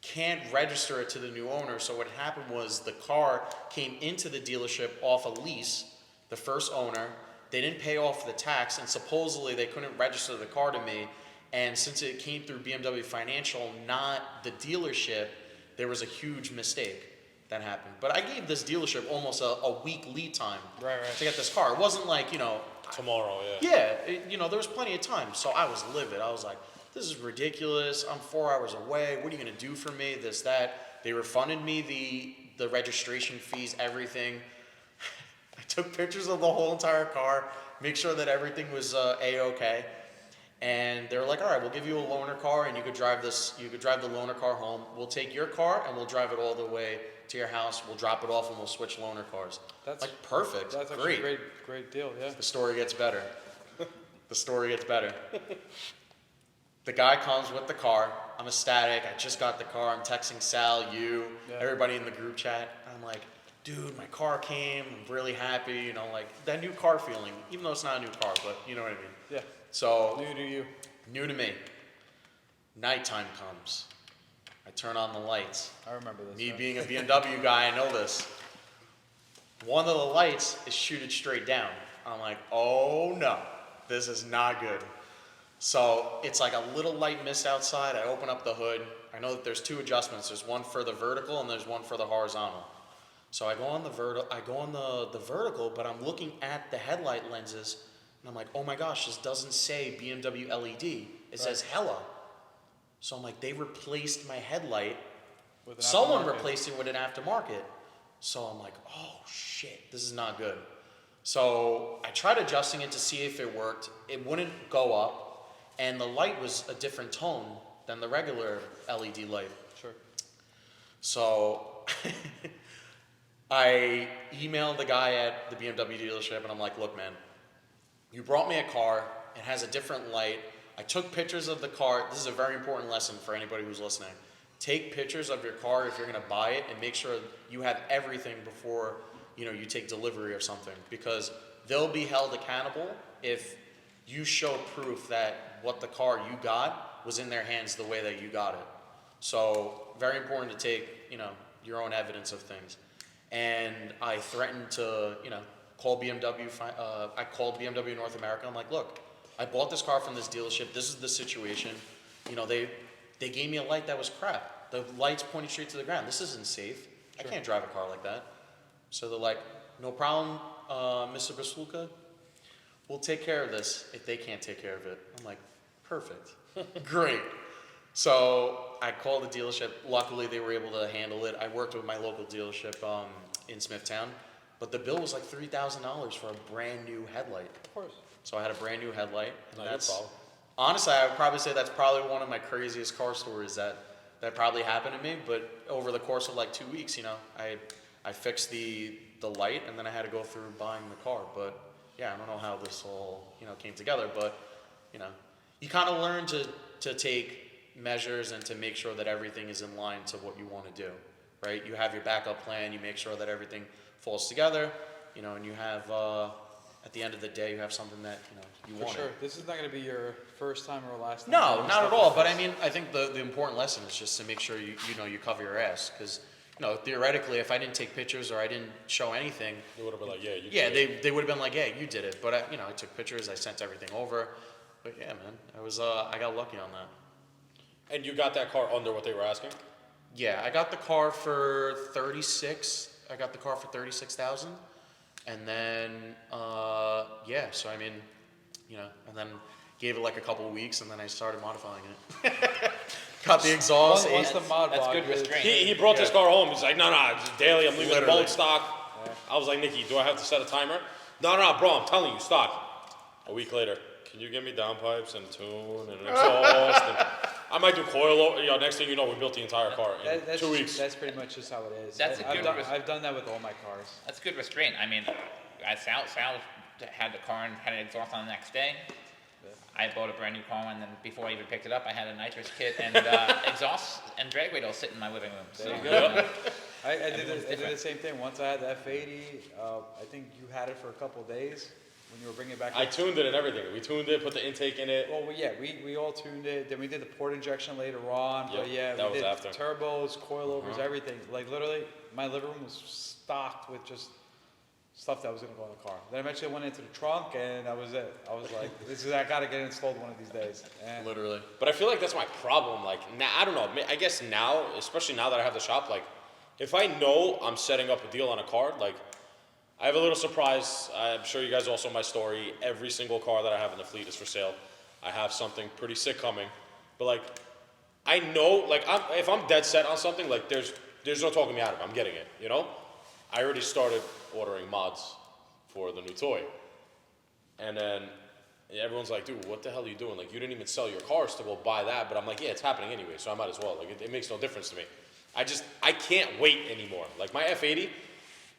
D: can't register it to the new owner. So what happened was the car came into the dealership off a lease, the first owner. They didn't pay off the tax, and supposedly they couldn't register the car to me. And since it came through BMW Financial, not the dealership, there was a huge mistake that happened. But I gave this dealership almost a week lead time to get this car. It wasn't like, you know,
A: Tomorrow, yeah.
D: yeah, you know, there was plenty of time. So I was livid. I was like, this is ridiculous. I'm 4 hours away. What are you going to do for me? This, that. They refunded me the registration fees, everything. I took pictures of the whole entire car, make sure that everything was A-okay. And they were like, all right, we'll give you a loaner car and you could drive the loaner car home. We'll take your car and we'll drive it all the way to your house. We'll drop it off and we'll switch loaner cars. That's like perfect.
C: That's actually a great deal, yeah.
D: The story gets better. The story gets better. The guy comes with the car. I'm ecstatic. I just got the car. I'm texting Sal, everybody in the group chat. I'm like, dude, my car came. I'm really happy. You know, like that new car feeling, even though it's not a new car, but you know what I mean.
C: Yeah.
D: So
C: New to you.
D: New to me. Nighttime comes. I turn on the lights.
C: I remember this.
D: Me being a BMW guy, I know this. One of the lights is shooted straight down. I'm like, oh no, this is not good. So it's like a little light mist outside. I open up the hood. I know that there's two adjustments. There's one for the vertical and there's one for the horizontal. So I go on the vertical, but I'm looking at the headlight lenses and I'm like, oh my gosh, this doesn't say BMW LED. It says Hella. So I'm like, they replaced my headlight. Someone replaced it with an aftermarket. So I'm like, oh shit, this is not good. So I tried adjusting it to see if it worked. It wouldn't go up, and the light was a different tone than the regular LED light.
C: Sure.
D: So I emailed the guy at the BMW dealership, and I'm like, look, man, you brought me a car. It has a different light. I took pictures of the car. This is a very important lesson for anybody who's listening. Take pictures of your car if you're going to buy it, and make sure you have everything before you take delivery of something, because they'll be held accountable if you show proof that what the car you got was in their hands the way that you got it. So very important to take, your own evidence of things. And I threatened to, call BMW. I called BMW North America. I'm like, look, I bought this car from this dealership. This is the situation. They gave me a light that was crap. The light's pointing straight to the ground. This isn't safe. Sure. I can't drive a car like that. So they're like, no problem, Mr. Basulka. We'll take care of this if they can't take care of it. I'm like, perfect. Great. So I called the dealership. Luckily, they were able to handle it. I worked with my local dealership in Smithtown. But the bill was like $3,000 for a brand new headlight.
C: Of course.
D: So I had a brand new headlight. And
A: Not your problem.
D: Honestly, I would probably say that's probably one of my craziest car stories that probably happened to me. But over the course of like 2 weeks, I fixed the light, and then I had to go through buying the car. But yeah, I don't know how this all came together. But you kind of learn to take measures and to make sure that everything is in line to what you want to do, right? You have your backup plan. You make sure that everything falls together, and you have at the end of the day, you have something that you want.
C: For sure. This is not going to be your first time or last time.
D: No, not at all. But I mean, I think the important lesson is just to make sure you cover your ass, because theoretically, if I didn't take pictures or I didn't show anything,
A: They would have been like, yeah, you did it.
D: they would have been like, yeah, you did it. But I took pictures, I sent everything over. But yeah, man, I got lucky on that.
A: And you got that car under what they were asking?
D: Yeah, I got the car for 36. I got the car for 36,000, and then so I mean, and then gave it like a couple of weeks, and then I started modifying it. Got the exhaust.
C: Once the mod
B: That's
C: block
B: good
C: is-
B: restraint.
A: He brought this car home. He's like, no, it's daily. I'm leaving the
D: Literally.
A: boat stock.
C: Yeah.
A: I was like, Nikki, do I have to set a timer? No, bro, I'm telling you, stock. A week later, can you give me downpipes and tune and an exhaust? And I might do coil. Next thing you know, we built the entire car in
C: That's
A: 2 weeks.
C: That's pretty much just how it is.
B: That's a
C: I've
B: good
C: done,
B: res-
C: I've done that with all my cars.
B: That's good restraint. I mean, Sal had the car and had an exhaust on the next day. I bought a brand new car, and then before I even picked it up, I had a nitrous kit and exhaust and drag radial sitting in my living room.
C: There you
B: So,
C: go. I did
B: Everyone's
C: the
B: different.
C: same thing. Once I had the F80, I think you had it for a couple of days when you were bringing it back.
A: I tuned it and everything. We tuned it, put the intake in it.
C: Well, we all tuned it. Then we did the port injection later on. But
A: Yep,
C: yeah,
A: that
C: we
A: was
C: did
A: after.
C: turbos, coilovers, everything. Like literally, my living room was stocked with just stuff that was gonna go in the car. Then eventually I went into the trunk, and that was it. I was like, I gotta get it installed one of these days. And
D: Literally.
A: But I feel like that's my problem. Like, now, I don't know. I guess now, especially now that I have the shop, like, if I know I'm setting up a deal on a car, like, I have a little surprise. I'm sure you guys all saw my story. Every single car that I have in the fleet is for sale. I have something pretty sick coming. But, like, I know, like, if I'm dead set on something, like, there's no talking me out of it. I'm getting it, I already started ordering mods for the new toy. And then everyone's like, dude, what the hell are you doing? Like, you didn't even sell your cars to go buy that. But I'm like, yeah, it's happening anyway, so I might as well. Like, it makes no difference to me. I can't wait anymore. Like, my F80,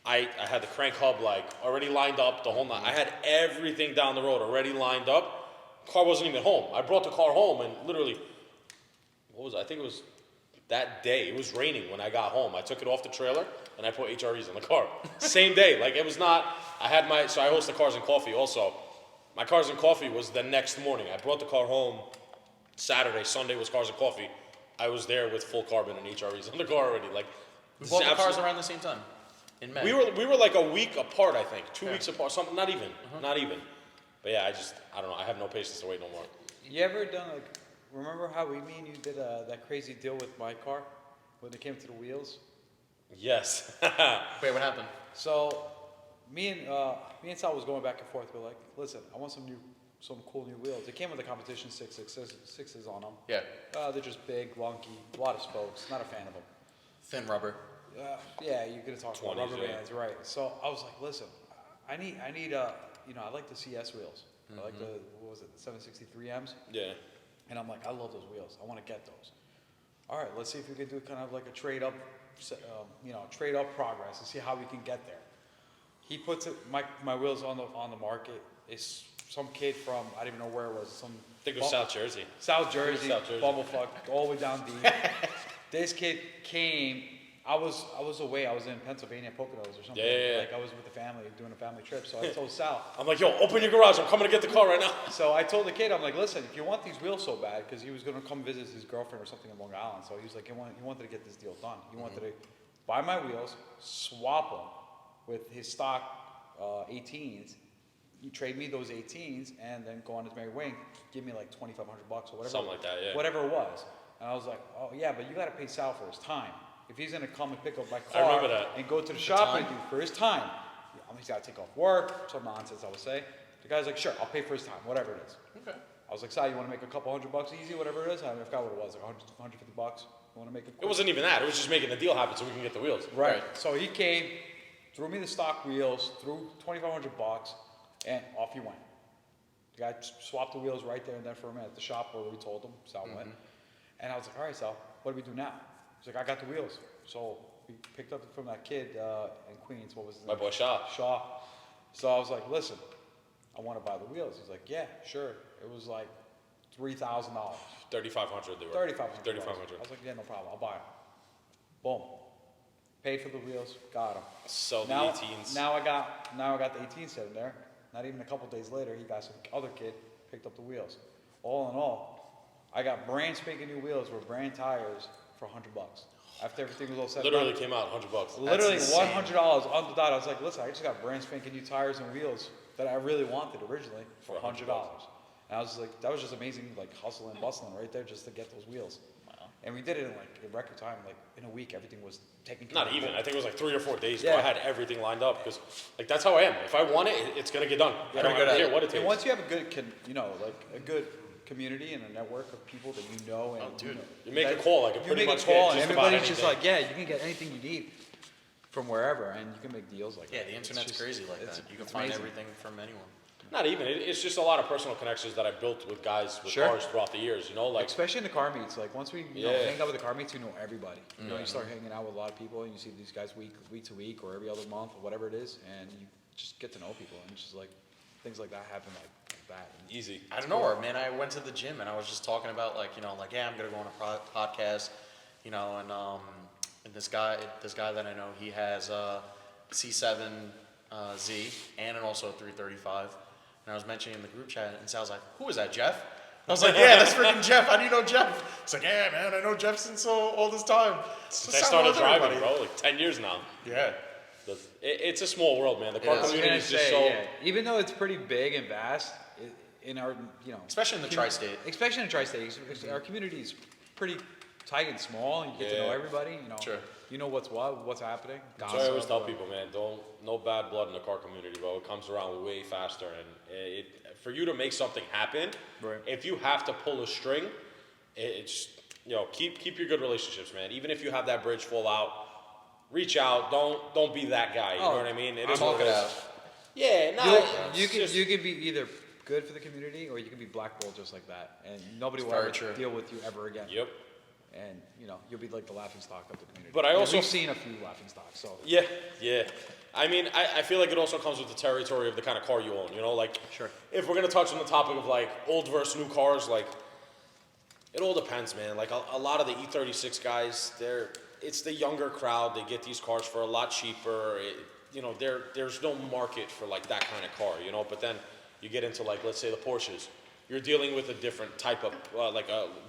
A: I had the crank hub, like, already lined up, the whole night. I had everything down the road already lined up. Car wasn't even home. I brought the car home, and literally, I think it was that day. It was raining when I got home. I took it off the trailer, and I put HREs in the car. Same day. Like, it was not, so I host the Cars and Coffee also. My Cars and Coffee was the next morning. I brought the car home Saturday. Sunday was Cars and Coffee. I was there with full carbon and HREs in the car already. Like,
D: We bought the cars around the same time. In May.
A: we were like a week apart, I think. 2 weeks apart. Something, not even. But yeah, I don't know. I have no patience to wait no more.
C: you ever done remember how me and you did that crazy deal with my car when it came to the wheels?
A: Yes.
D: Wait, what happened?
C: So me and Sal was going back and forth. We're like, listen, I want some cool new wheels. It came with the competition 666s on them.
D: Yeah.
C: They're just big, wonky, a lot of spokes. Not a fan of them.
D: Thin rubber.
C: Yeah, you're gonna talk about
A: 20s,
C: rubber
A: yeah.
C: bands, right? So I was like, listen, I need I like the CS wheels. I like the 763Ms,
A: Yeah.
C: and I'm like, I love those wheels. I want to get those. All right, let's see if we can do kind of like a trade up, trade up progress and see how we can get there. He puts my wheels on the market. It's some kid from I don't even know where it was.
A: I think it was South Jersey.
C: South Jersey,
A: South Jersey.
C: bumblefuck, all the way down deep. This kid came. I was away. I was in Pennsylvania, Poconos or something.
A: Yeah.
C: Like I was with the family doing a family trip. So I told Sal.
A: I'm like, yo, open your garage. I'm coming to get the car right now.
C: So I told the kid, I'm like, listen, if you want these wheels so bad, because he was gonna come visit his girlfriend or something in Long Island. So he was like, he wanted to get this deal done. He wanted to buy my wheels, swap them with his stock 18s. You trade me those 18s, and then go on his merry way. Give me like $2,500 or whatever.
A: Something like that, yeah.
C: Whatever it was. And I was like, oh yeah, but you got to pay Sal for his time. If he's gonna come and pick up my car
A: remember that.
C: and go to the shop and do for his time, he's got to take off work, some nonsense I would say. The guy's like, sure, I'll pay for his time, whatever it is.
D: Okay.
C: I was like, Sal, you want to make a couple $100 easy, whatever it is? I forgot what it was, like $150. You want to make it?
A: It wasn't even that. It was just making the deal happen so we can get the wheels.
C: Right. So he came, threw me the stock wheels, threw $2,500, and off he went. The guy swapped the wheels right there and then for him at the shop where we told him. Sal went, and I was like, all right, Sal, what do we do now? He's like, I got the wheels. So we picked up from that kid in Queens. What was his name?
A: My boy Shaw.
C: Shaw. So I was like, listen, I want to buy the wheels. He's like, yeah, sure. It was like $3,000.
A: 3,500 they were.
C: 3,500.
A: 3,500.
C: I was like, yeah, no problem. I'll buy them. Boom. Paid for the wheels. Got them.
A: Sell the
C: Now
A: 18s.
C: I got the 18 sitting there. Not even a couple days later, he got some other kid picked up the wheels. All in all, I got brand spanking new wheels with brand tires for $100. After everything was all said,
A: Literally came out $100.
C: literally
D: That's insane.
C: $100 on the dot. I was like, listen, I just got brand spanking new tires and wheels that I really wanted originally for $100. And I was like, that was just amazing, like hustling and bustling right there just to get those wheels.
B: Wow.
C: And we did it in like in record time, like in a week, everything was taken care of.
A: Not even. I think it was like 3 or 4 days.
C: Yeah.
A: I had everything lined up because, like, that's how I am. If I want it, it's gonna get done. I don't care what it takes.
C: And once you have a good, like a good community and a network of people that you know, and
D: dude.
A: You make a call, like,
C: you
A: pretty
C: make
A: much
C: a call,
A: get
C: and
A: just about
C: everybody's just
A: anything.
C: like, yeah, you can get anything you need from wherever, and you can make deals like
D: Yeah,
C: that.
D: the
C: It's
D: internet's
C: just-
D: crazy like
C: it's-
D: that. You can
C: it's
D: find
C: amazing.
D: everything from anyone.
A: Not even. It's just a lot of personal connections that I built with guys with
C: Sure.
A: cars throughout the years. You know, like
C: Especially in the car meets, like once we
A: Yeah.
C: hang out with the car meets, you know everybody. You know, you start hanging out with a lot of people, and you see these guys week to week or every other month or whatever it is, and you just get to know people, and it's just like things like that happen like that. And
A: easy.
D: I don't know, man. I went to the gym and I was just talking about like, yeah, I'm gonna go on a podcast, and this guy that I know, he has C7 Z and also a 335. And I was mentioning in the group chat, and Sal's like, "Who is that, Jeff?" I was like, "Yeah, that's freaking Jeff. How do you know Jeff?" It's like, "Yeah, man, I know Jeff since all this time."
A: I started driving, bro, like 10 years now.
D: Yeah.
A: It's a small world, man. The car
D: is.
A: community is just so.
C: even though it's pretty big and vast, in our
D: Especially in the tri-state.
C: especially in the tri-state, our community is pretty tight and small, and you get to know
A: Yeah.
C: everybody.
D: Sure.
C: You know what's happening.
A: So I always
C: Gossip,
A: tell people, man, no bad blood in the car community, bro. It comes around way faster, and for you to make something happen,
C: Right.
A: if you have to pull a string, it's keep your good relationships, man. Even if you have that bridge fall out, reach out. Don't be that guy. You know what I mean? It is what
D: Talk
A: it
D: it
A: is.
D: out.
A: Yeah, no.
C: You
A: it's
C: can
A: just-
C: you can be either good for the community or you can be blackballed just like that, and nobody will
D: very
C: ever
D: true.
C: deal with you ever again.
A: Yep.
C: And you'll be like the laughing stock of the community.
A: But I
C: And
A: also-
C: we've seen a few laughing stocks. So
A: Yeah. I mean, I feel like it also comes with the territory of the kind of car you own. Like,
C: Sure.
A: if we're gonna touch on the topic of like old versus new cars, like, it all depends, man. Like a lot of the E36 guys, it's the younger crowd. They get these cars for a lot cheaper. There's no market for like that kind of car. But then you get into like, let's say the Porsches. You're dealing with a different type of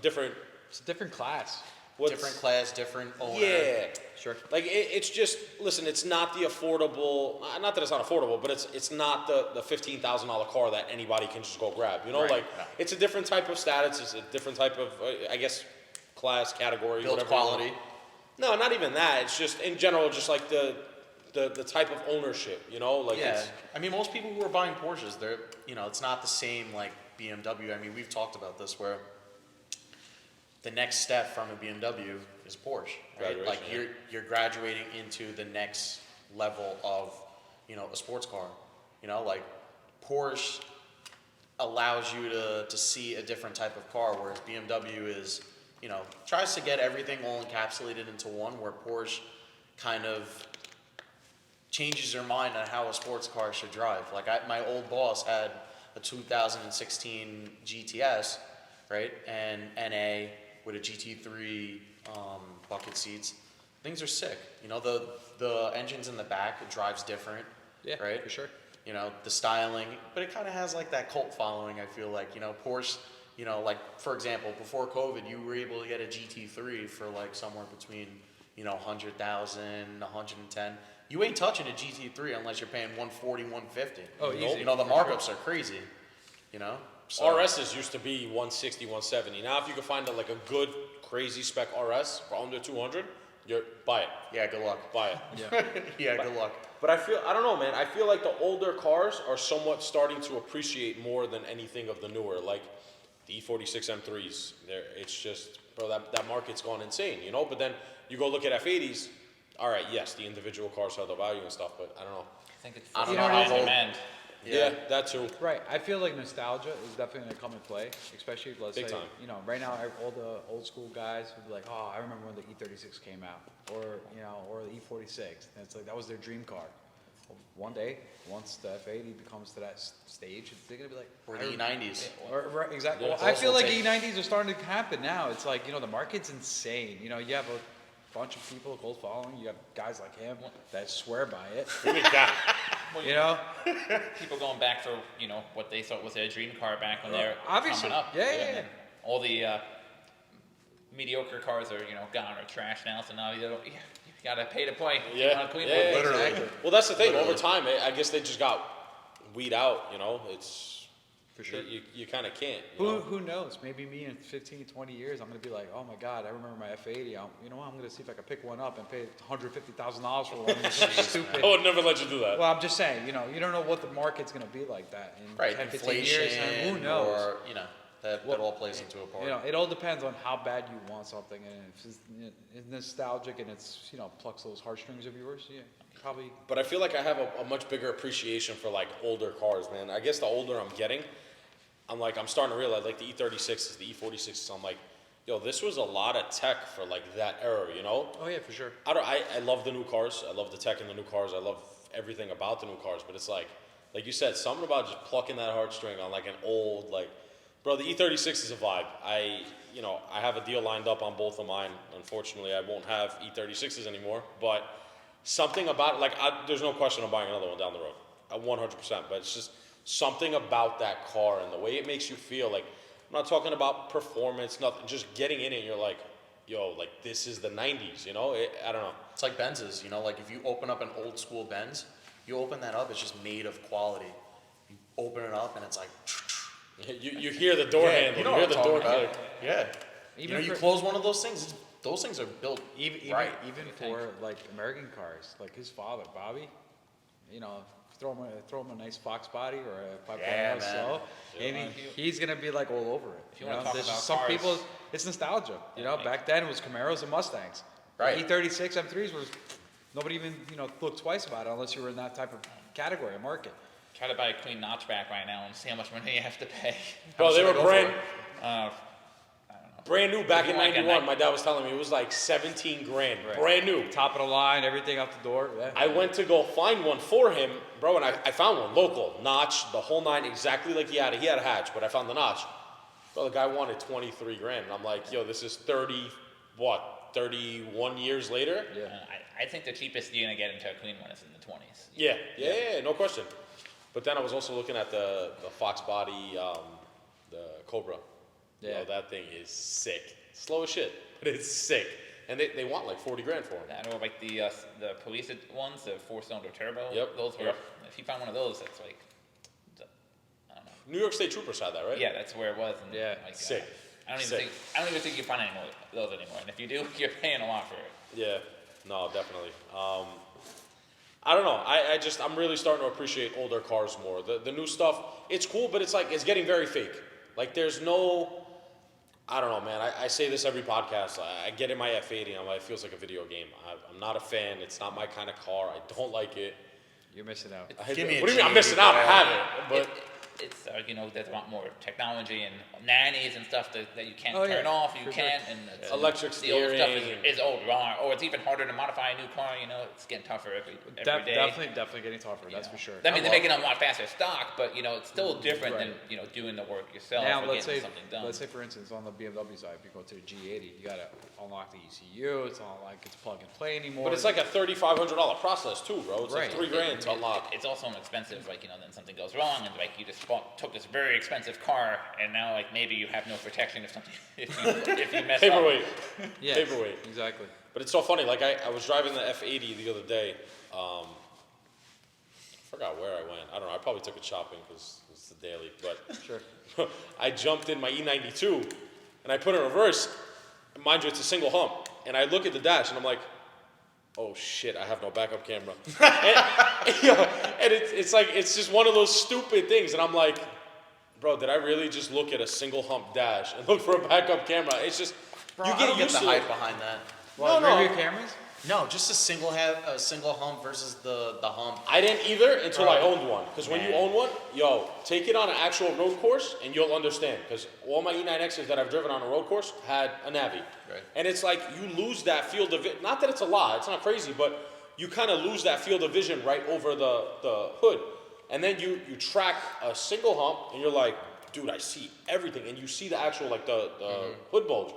A: different.
C: it's a different class.
D: Different class, different owner.
A: Yeah.
C: Sure.
A: Like it's just listen. It's not the affordable. Not that it's not affordable, but it's not the $15,000 car that anybody can just go grab.
C: Right.
A: Like it's a different type of status. It's a different type of I guess class category.
D: Build
A: whatever you want.
D: quality.
A: No, not even that. It's just in general, just like the type of ownership. Like
D: Yeah,
A: it's,
D: I mean, most people who are buying Porsches, it's not the same like BMW. I mean, we've talked about this where the next step from a BMW is Porsche, right?
A: Graduation,
D: Like
A: yeah.
D: you're graduating into the next level of, a sports car. Like Porsche allows you to see a different type of car, whereas BMW is, tries to get everything all encapsulated into one, where Porsche kind of changes their mind on how a sports car should drive. Like my old boss had a 2016 GTS, right, and NA with a GT3 bucket seats, things are sick. You know, the engines in the back, it drives different.
C: Yeah,
D: right?
C: for sure.
D: You know, the styling, but it kind of has like that cult following. I feel like, you know, Porsche. You know, like for example, before COVID, you were able to get a GT3 for like somewhere between 100,000, 110. You ain't touching a GT3 unless you're paying 140, 150.
C: Oh, easy.
D: You know, the markups are crazy. You know, so,
A: RSs used to be 160, 170. Now, if you can find a good, crazy spec RS for under 200, buy it.
D: yeah, good luck.
A: Buy it.
C: Yeah.
D: Yeah, good luck.
A: But I don't know, man. I feel like the older cars are somewhat starting to appreciate more than anything of the newer. Like the E46 M3s. It's just, bro, that market's gone insane, But then you go look at F80s. All right, yes, the individual cars have the value and stuff, but I don't know.
B: I think it's
D: I don't
C: know,
B: supply
C: how
B: and
D: old-
B: demand.
A: Yeah, that too.
C: Right. I feel like nostalgia is definitely going to come into play, especially let's
A: Big
C: say,
A: time.
C: right now all the old school guys would be like, oh, I remember when the E36 came out, or or the E46. And it's like that was their dream car. Well, one day, once the F80 becomes to that stage, they're going to be like,
D: Or the E90s.
C: Right, exactly.
A: Yeah,
C: Well, I
D: those
C: feel
D: will
C: like
D: take-
C: E90s are starting to happen now. It's like, the market's insane. You have a bunch of people, a cult following. You have guys like him that swear by it.
B: Well,
C: You know?
B: people going back for what they thought was their dream car back when they're
C: Obviously.
B: coming up.
C: Yeah.
B: And all the mediocre cars are gone or trash now. So now you gotta pay to play.
A: Yeah.
B: You wanna clean
A: Yeah,
B: it.
D: Literally.
C: Exactly.
A: Well, that's the thing. Over
D: Literally.
A: time, I guess they just got weed out, It's...
C: For sure.
A: You kind of can't, you know?
C: Who knows? Maybe me in 15, 20 years, I'm going to be like, oh my God, I remember my F80. You know what? I'm going to see if I can pick one up and pay $150,000 for one. It's so stupid.
A: I would never let you do that.
C: Well, I'm just saying, you don't know what the market's going to be like that in
D: Right,
C: 10, 15
D: inflation,
C: years. And who knows?
D: or, that all plays into a part.
C: It all depends on how bad you want something. And if it's nostalgic and it's, plucks those heartstrings of yours, yeah, probably.
A: But I feel like I have a much bigger appreciation for older cars, man. I guess the older I'm getting, I'm starting to realize the E36s, the E46s. I'm like, yo, this was a lot of tech for that era,
C: Oh, yeah, for sure.
A: I love the new cars. I love the tech in the new cars. I love everything about the new cars. But it's like you said, something about just plucking that heartstring on an old bro. The E36 is a vibe. I have a deal lined up on both of mine. Unfortunately, I won't have E36s anymore. But something about there's no question I'm buying another one down the road, 100%. But it's just something about that car and the way it makes you feel. I'm not talking about performance, nothing. Just getting in it, and you're like, yo, this is the 90s. I don't know.
D: It's like Benzes, if you open up an old school Benz, you open that up, it's just made of quality. You open it up and it's like,
A: You hear the door handle.
D: you know
A: You hear
D: what
A: the
D: I'm
A: door
D: talking
A: click.
D: about. Yeah.
C: Even
D: You
C: for-
D: close one of those things, those things are built
C: Even
D: right.
C: even for American cars, his father Bobby, throw him a nice Fox body or a 5.0
D: Yeah, man.
C: slow, and he's gonna be all over it.
B: If you wanna talk
C: There's
B: about
C: just some
B: cars-
C: people, it's nostalgia. Back then it was Camaros and Mustangs.
D: Right.
C: E36 M3s was nobody even looked twice about it unless you were in that type of category or market.
B: Try to buy a clean notchback right now and see how much money you have to pay.
A: Bro, they
D: much
A: were
D: did they go
B: Uh,
A: brand new back
B: If you
A: in
B: want, like, a
A: 91.
B: nice-
A: My dad was telling me it was 17 grand,
C: Right.
A: brand new.
C: Top of the line, everything out the door. Yeah.
A: I went to go find one for him, bro, and I found one local, notch, the whole nine, exactly like he had. He had a hatch, but I found the notch. Bro, the guy wanted 23 grand, and I'm like, yo, this is 31 years later.
C: Yeah.
B: I think the cheapest you're gonna get into a clean one is in the 20s.
A: Yeah, no question. But then I was also looking at the Fox body, the Cobra.
C: Yeah.
A: Yo, that thing is sick. Slow as shit, but it's sick. And they want 40 grand for him.
B: I know the police ones, the 4-cylinder turbo.
A: Yep,
B: Those were.
A: yep.
B: If you find one of those, that's I don't know.
A: New York State Troopers had that, right?
B: Yeah, that's where it was. And
C: Yeah.
A: Sick.
B: I don't
A: Sick.
B: even think you find any more of those anymore. And if you do, you're paying a lot for it.
A: Yeah, no, definitely. I don't know. I'm really starting to appreciate older cars more. The new stuff, it's cool, but it's getting very fake. There's no, I don't know, man. I say this every podcast. I get in my F80, and it feels like a video game. I'm not a fan. It's not my kind of car. I don't like it.
C: You're missing out.
D: Give me a
A: What do you mean? I'm
D: G,
A: missing out. I
D: bro.
A: have it, but
B: it's there's a lot more technology and nannies and stuff that you can't
C: Oh,
B: turn
C: yeah,
B: off. You
C: for sure.
B: can't, and
A: Electric
B: the old stuff
A: steering.
B: is old wrong, or it's even harder to modify a new car. It's getting tougher every day.
C: Definitely getting tougher. That's for sure.
B: I mean, they're making them a lot faster stock, but it's still different
C: Right.
B: than doing the work yourself.
C: Now,
B: or
C: let's
B: getting
C: say,
B: something done.
C: let's say for instance, on the BMW side, if you go to the G80, you gotta unlock the ECU. It's not like it's plug and play anymore.
A: But it's like a $3,500 process too, bro. It's
C: Right.
A: like $3,000 to unlock.
B: It's also expensive, then something goes wrong, and you just took this very expensive car, and now maybe you have no protection if you mess
A: Paperweight.
B: up.
C: yeah,
A: paperweight.
C: Exactly.
A: But it's so funny. Like I was driving the F80 the other day. I forgot where I went. I don't know. I probably took it shopping because it's the daily. But
C: Sure.
A: I jumped in my E92 and I put it in reverse. Mind you, it's a single hump. And I look at the dash and I'm like, oh shit, I have no backup camera. and it's just one of those stupid things. And I'm like, bro, did I really just look at a single hump dash and look for a backup camera? It's just,
D: Bro,
A: you
D: I don't
A: get
D: get
A: used
D: the
A: to
D: hype
A: it.
D: behind that.
C: Well,
A: No, no.
C: rear view cameras.
D: No, just a single hump versus the hump.
A: I didn't either until I
D: Bro.
A: owned one. Because when you
B: Man.
A: own one, take it on an actual road course and you'll understand. Because all my E9Xs that I've driven on a road course had a Navi.
D: Right.
A: And it's like you lose that field of vision. Not that it's a lot, it's not crazy, but you kind of lose that field of vision right over the hood. And then you track a single hump and you're like, dude, I see everything. And you see the actual, the hood bulge.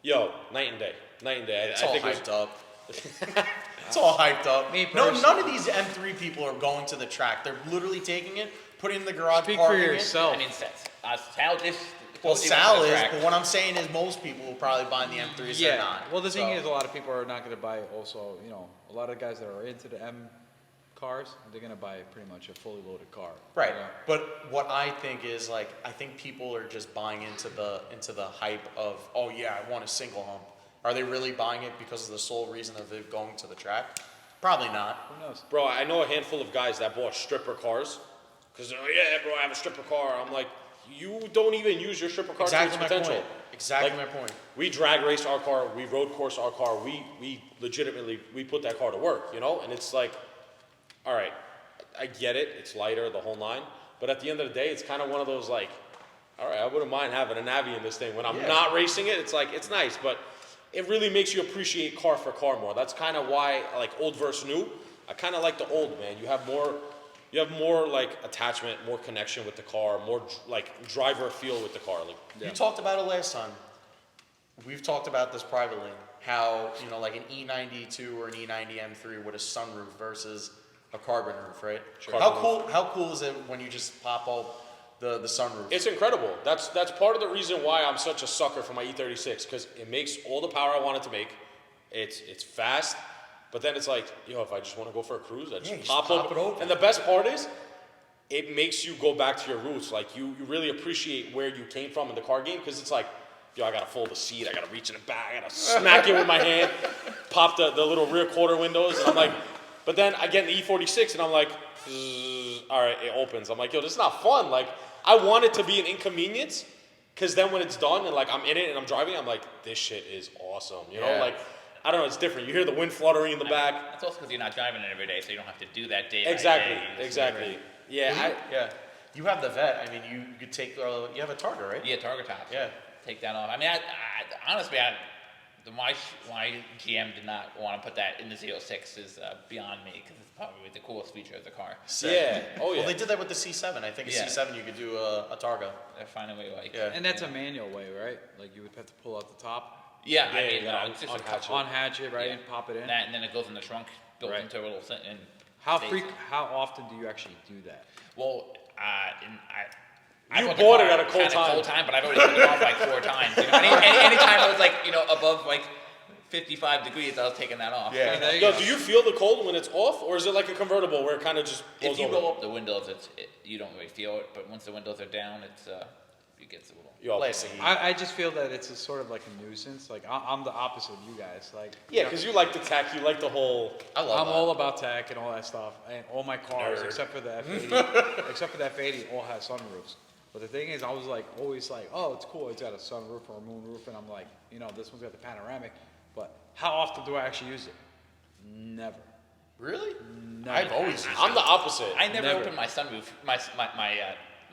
C: Yeah.
A: Night and day. Night and day.
D: It's
A: I
D: all
A: think
D: hyped up. It's all hyped up.
C: Me
D: No,
C: personally-
D: none of these M3 people are going to the track. They're literally taking it, putting it in the garage,
C: Speak for
D: parking it.
C: yourself.
B: I mean, Sal just.
D: Well,
B: quote,
D: Sal
B: on the
D: is,
B: track.
D: but what I'm saying is most people will probably buy the M3s. They're not.
C: Well, the thing
D: So-
C: is, a lot of people are not going to buy. Also, a lot of guys that are into the M cars, they're going to buy pretty much a fully loaded car.
D: Right.
C: You know?
D: But what I think is I think people are just buying into the hype of, oh yeah, I want a single hump. Are they really buying it because of the sole reason of it going to the track? Probably not.
C: Who knows?
A: Bro, I know a handful of guys that bought stripper cars. Because they're like, yeah, bro, I have a stripper car. I'm like, you don't even use your stripper car
D: Exactly
A: to
D: my
A: its potential.
D: point. Exactly
A: Like,
D: my point.
A: We drag race our car, we road course our car, we legitimately, we put that car to work, And it's like, all right, I get it, it's lighter, the whole nine. But at the end of the day, it's kind of one of those all right, I wouldn't mind having a Navi in this thing. When I'm not racing it, it's like, it's nice, but it really makes you appreciate car for car more. That's kind of why, old versus new. I kind of like the old, man. You have more attachment, more connection with the car, more driver feel with the car.
D: You talked about it last time. We've talked about this privately. How like an E92 or an E90 M3 with a sunroof versus a carbon roof, right?
A: Sure.
D: How cool is it when you just pop up the sunroof?
A: It's incredible. That's part of the reason why I'm such a sucker for my E36 because it makes all the power I want it to make. It's fast, but then it's like, if I just want to go for a cruise, I just pop
D: it open.
A: And the best part is, it makes you go back to your roots. Like you really appreciate where you came from in the car game because it's like, I gotta fold the seat, I gotta reach in the back, I gotta smack it with my hand, pop the little rear quarter windows, and I'm like, but then I get in the E46 and I'm like, all right, it opens. I'm like, this is not fun. I want it to be an inconvenience, because then when it's done and I'm in it and I'm driving, I'm like, this shit is awesome.
D: Yeah.
A: I don't know, it's different. You hear the wind fluttering in the back.
B: That's also because you're not driving it every day, so you don't have to do that day.
A: Exactly,
B: by day. You just-
A: exactly. Yeah,
D: Yeah. You have the vet. I mean, you could take. You have a Targa, right?
B: Yeah, Targa tops.
D: Yeah.
B: Take that off. I mean, honestly, why GM did not want to put that in the Z06 is beyond me because it's probably the coolest feature of the car.
A: Yeah. Oh yeah.
D: Well, they did that with the C7. I think a
B: Yeah.
D: C7 you could do a Targa.
B: They're finding a way
D: Yeah.
C: And that's a manual way, right? Like you would have to pull out the top,
B: Yeah,
A: Yeah,
B: I mean,
A: you gotta
B: it's just
A: unhatch it.
C: unhatch it, right,
B: Yeah.
C: and pop it in.
B: that, and then it goes in the trunk, built
C: Right.
B: into a little thing. And
C: How
B: stays-
C: how often do you actually do that?
B: Well,
A: You
B: bought the
A: bought it
B: car
A: at a cold time.
B: Cold time, but I've already took it off 4 times. Any time it was above 55 degrees, I was taking that off.
D: Yeah.
C: There you
A: Yo,
C: go.
A: do you feel the cold when it's off, or is it like a convertible where it kind of just blows
B: If you
A: over?
B: go up the windows, you don't really feel it, but once the windows are down, it gets a little.
A: Yo,
D: Blasting.
C: I just feel that it's a sort of like a nuisance. I'm the opposite of you guys.
A: Yeah, because you like the tech, you like the whole.
D: I love
C: I'm
D: that.
C: all about tech and all that stuff, and all my cars
A: Nerd.
C: except for the F80, all have sunroofs. But the thing is, I was always like, oh, it's cool, it's got a sunroof or a moonroof, and I'm like, this one's got the panoramic. But how often do I actually use it? Never.
D: Really?
C: Never.
D: I've always used
A: I'm
D: it.
A: the opposite.
B: I never
C: Never.
B: opened my sunroof, my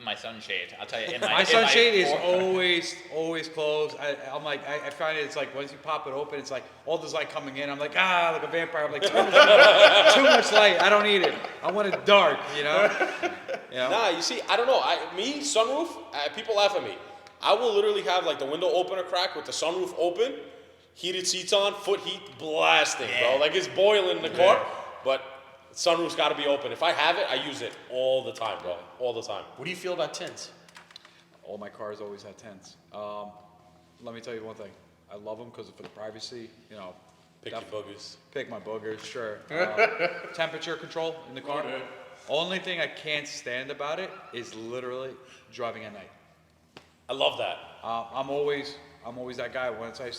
B: my sunshade. I'll tell you.
C: My sunshade is always closed. I'm like, I find it's like once you pop it open, it's like all this light coming in. I'm like, like a vampire. I'm like, too much light. I don't need it. I want it dark, you know?
A: Nah, you see, I don't know. Sunroof, people laugh at me. I will literally have like the window open or crack with the sunroof open, heated seats on, foot heat blasting, bro. Like it's boiling in the car, but sunroof's got to be open. If I have it, I use it all the time, bro. All the time.
D: What do you feel about tints?
C: All my cars always have tints. Let me tell you one thing. I love them because for the privacy, you know.
A: Pick your boogers.
C: Pick my boogers, sure. Temperature control in the car. Only thing I can't stand about it is literally driving at night.
A: I love that.
C: I'm always that guy. Once I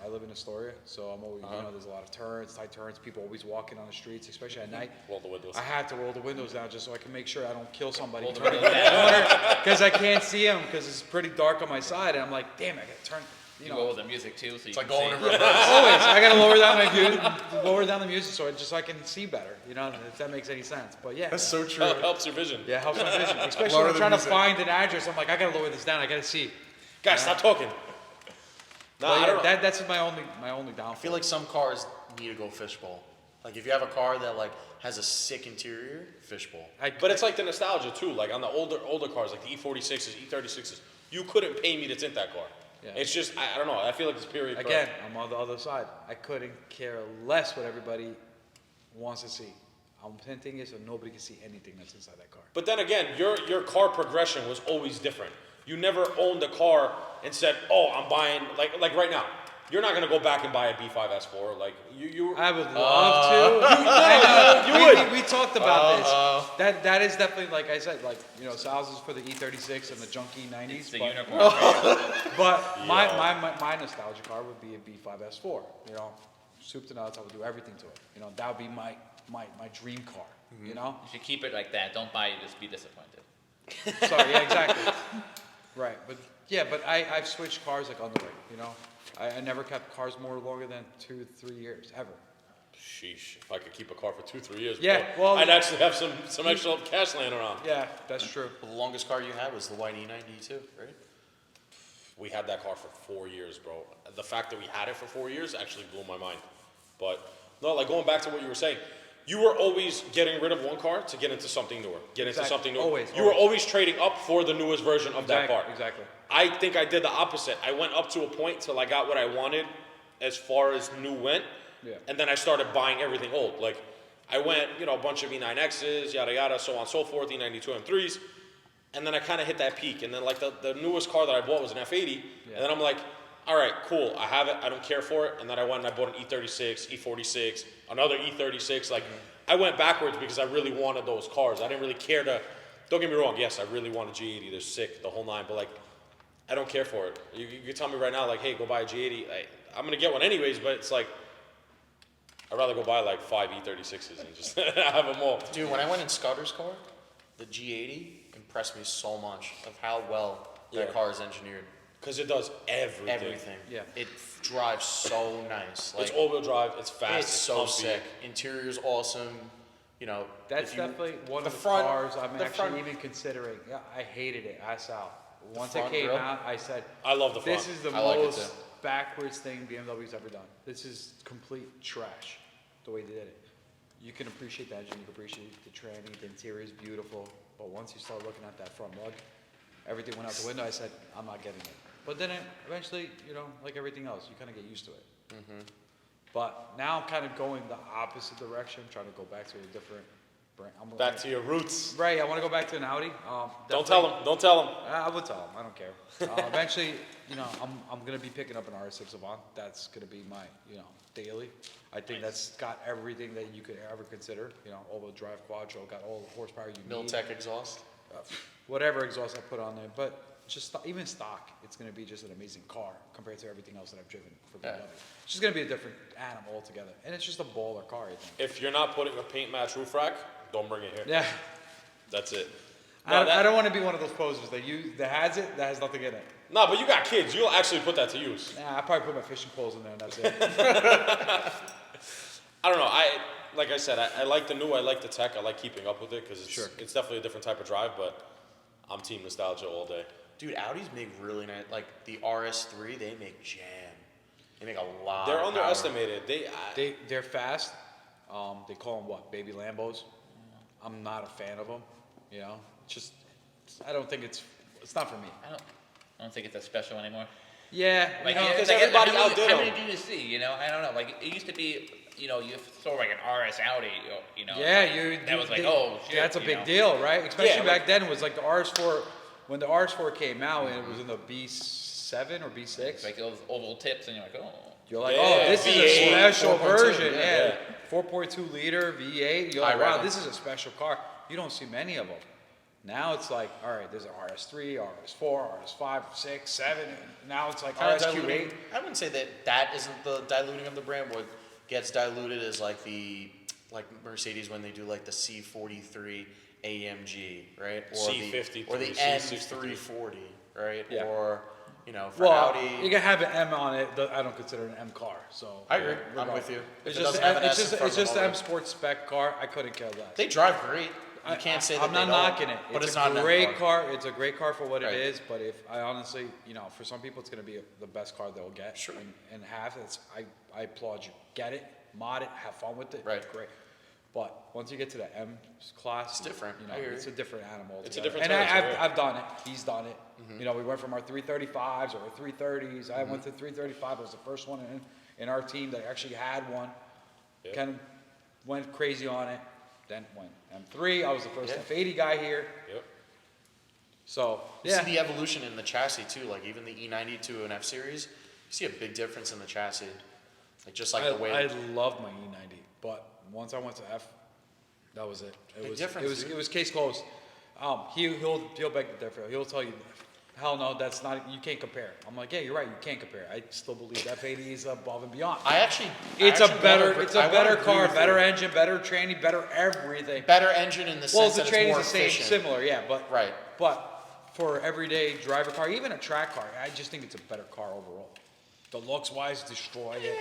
C: live in Astoria, so I'm always, there's a lot of turns, tight turns. People always walking on the streets, especially at night.
A: Roll the windows.
C: I have to roll the windows down just so I can make sure I don't kill somebody.
B: Roll the windows down.
C: Because I can't see them because it's pretty dark on my side, and I'm like, damn, I gotta turn.
B: You go with the music too, so you
D: It's like
B: can
D: going
B: see.
D: in reverse.
C: Always, I gotta lower down the music so I can see better. You know, if that makes any sense. But yeah,
D: That's so true.
A: Helps your vision.
C: yeah, helps my vision. Especially
D: Lower
C: when I'm
D: the
C: trying
D: music.
C: to find an address. I'm like, I gotta lower this down. I gotta see.
A: Guys, stop talking. Nah,
C: But
A: I
C: yeah,
A: don't know.
C: that's my only downfall.
D: I feel like some cars need to go fishbowl. Like if you have a car that like has a sick interior, fishbowl.
A: But it's like the nostalgia too. Like on the older cars, like the E46s, E36s, you couldn't pay me to tint that car.
C: Yeah.
A: It's just I don't know. I feel like it's period.
C: Again, I'm on the other side. I couldn't care less what everybody wants to see. I'm tinting it so nobody can see anything that's inside that car.
A: But then again, your car progression was always different. You never owned a car and said, "Oh, I'm buying like right now." You're not gonna go back and buy a B5 S4. Like you.
C: I would love to.
A: You would.
C: We talked about this. That is definitely, like I said, like Sal's is for the E36 and the junky 90s.
B: It's the
C: but,
B: unicorn. Right?
C: But my nostalgia car would be a B5 S4. Soup to nuts. I would do everything to it. That would be my dream car.
B: You should keep it like that. Don't buy it, just be disappointed.
C: Sorry, yeah, exactly. Right, but I've switched cars like on the way. I never kept cars longer than 2-3 years ever.
A: Sheesh. If I could keep a car for 2-3 years,
C: Yeah,
A: bro,
C: well,
A: I'd actually have some extra cash laying around.
C: Yeah, that's true.
D: The longest car you had was the white E92, right?
A: We had that car for 4 years, bro. The fact that we had it for 4 years actually blew my mind. But no, like going back to what you were saying, you were always getting rid of one car to get into something newer. You were always trading up for the newest version of that car.
C: Exactly.
A: I think I did the opposite. I went up to a point till I got what I wanted as far as new went.
C: Yeah.
A: And then I started buying everything old. Like I went, a bunch of E9Xs, yada yada, so on and so forth, E92 M3s. And then I kind of hit that peak. And then like the newest car that I bought was an F80. And then I'm like, all right, cool. I have it. I don't care for it. And then I went and I bought an E36, E46, another E36. Like I went backwards because I really wanted those cars. I didn't really care to. Don't get me wrong. Yes, I really want a G80. They're sick, the whole nine. But like, I don't care for it. You tell me right now, like, hey, go buy a G80. I'm gonna get one anyways. But it's like, I'd rather go buy like 5 E36s and just have them all.
D: Dude, when I went in Scudder's car, the G80 impressed me so much of how well that car is engineered.
A: Because it does everything.
D: Everything.
C: Yeah.
D: It drives so nice. Like,
A: It's all-wheel drive. It's fast.
D: it's so
A: comfy.
D: sick. Interior's awesome.
C: That's definitely one of the
D: front-
C: cars I'm
D: the
C: actually
D: front-
C: even considering. Yeah, I hated it. Once it
D: front
C: came
D: grille?
C: out, I said,
A: I love the front.
C: this is the
D: I like it
C: most
D: too.
C: backwards thing BMW's ever done. This is complete trash, the way they did it. You can appreciate the engine, you can appreciate the tranny, the interior is beautiful, but once you start looking at that front lug, everything went out the window. I said, I'm not getting it. But then eventually, like everything else, you kind of get used to it. But now I'm kind of going the opposite direction, trying to go back to a different brand.
A: Back to your roots.
C: Right, I want to go back to an Audi.
A: Don't tell them. Don't tell them.
C: I would tell them. I don't care. Eventually, I'm gonna be picking up an RS6 Avant. That's gonna be my, daily. I think that's got everything that you could ever consider. All-wheel drive quattro, got all the horsepower you need.
D: Miltech exhaust.
C: Whatever exhaust I put on there, but just even stock, it's gonna be just an amazing car compared to everything else that I've driven for BMW. It's just gonna be a different animal altogether, and it's just a baller car, I think.
A: If you're not putting a paint match roof rack, don't bring it here.
C: Yeah.
A: That's it.
C: I don't want to be one of those posers that has it, that has nothing in it.
A: No, but you got kids. You'll actually put that to use.
C: Nah, I probably put my fishing poles in there and that's it.
A: I don't know. Like I said, I like the new. I like the tech. I like keeping up with it because it's definitely a different type of drive. But I'm team nostalgia all day.
D: Dude, Audis make really nice. Like the RS3, they make jam. They make a lot.
A: They're
D: of power.
A: underestimated.
C: They're fast. They call them what? Baby Lambos. I'm not a fan of them. You know, just I don't think it's not for me.
B: I don't think it's that special anymore.
C: Yeah,
B: Like,
C: you know,
A: because
B: like,
A: everybody
B: how many-
A: outdid
B: How many
A: them.
B: do you see? You know, I don't know. Like it used to be, you know, you saw like an RS Audi. You know.
C: yeah,
B: That was like, oh shit.
C: that's a
B: you
C: big
B: know.
C: deal, right? Especially
A: Yeah,
C: back then, it was like the RS4. When the RS4 came out, and it was in the B7 or B6.
B: It's like those oval tips, and you're like, oh.
C: You're like,
A: Yeah,
C: oh, this is a
A: V8,
C: special
D: 4.2,
C: version.
D: yeah.
C: Yeah, 4.2 liter V8. You're
D: High
C: like, wow,
D: revving.
C: this is a special car. You don't see many of them. Now it's like, all right, there's an RS3, RS4, RS5, 6, 7. Now it's like RSQ8.
D: I wouldn't say that isn't the diluting of the brand. What gets diluted is like Mercedes when they do like the C43 AMG, right? Or
A: C53,
D: or the
A: C63.
D: M340, right?
C: Yeah.
D: Or you know, for
C: Well,
D: Audi.
C: you can have an M on it. I don't consider it an M car. So
D: I agree.
C: we're
D: I'm
C: going-
D: with you.
C: It's
D: If it
C: just
D: doesn't have an S in
C: it's
D: front of
C: just
D: them,
C: an
D: I'll
C: M Sport spec car. I couldn't care less.
D: They drive great. You can't say that
C: I'm not
D: they don't,
C: knocking it.
D: but it's
C: a
D: not an M
C: great car. It's a great car for what
D: Right.
C: it is. But if I honestly, you know, for some people, it's going to be the best car they'll get.
D: Sure.
C: And have it's I applaud you. Get it, mod it, have fun with it.
D: Right.
C: Great. But once you get to the M class,
D: It's different.
C: You know,
D: I hear
C: it's
D: you.
C: a different animal.
A: It's a
C: altogether.
A: different
C: And
A: territory,
C: I've done it. He's done it.
D: Mm-hmm.
C: You know, we went from our 335s or our 330s. I went to 335. I was the first one in our team that actually had one.
A: Yep.
C: Kind of went crazy on it. Then went M3. I was the first
D: Yeah.
C: F80 guy here.
A: Yep.
C: So
D: You
C: yeah,
D: see the evolution in the chassis too. Like even the E90 to an F Series, you see a big difference in the chassis. Like just like the way.
C: I loved my E90, but once I went to F, that was it.
D: Big difference, dude.
C: It was case closed. He'll beg the difference. He'll tell you, hell no, that's not. You can't compare. I'm like, yeah, you're right. You can't compare. I still believe F80 is above and beyond. It's a better car, better engine, better training, better everything.
D: better engine in the
C: Well,
D: sense
C: the
D: that it's
C: training's
D: more
C: the same,
D: efficient.
C: similar, yeah, but
D: Right.
C: But for everyday driver car, even a track car, I just think it's a better car overall. The looks wise, destroy it.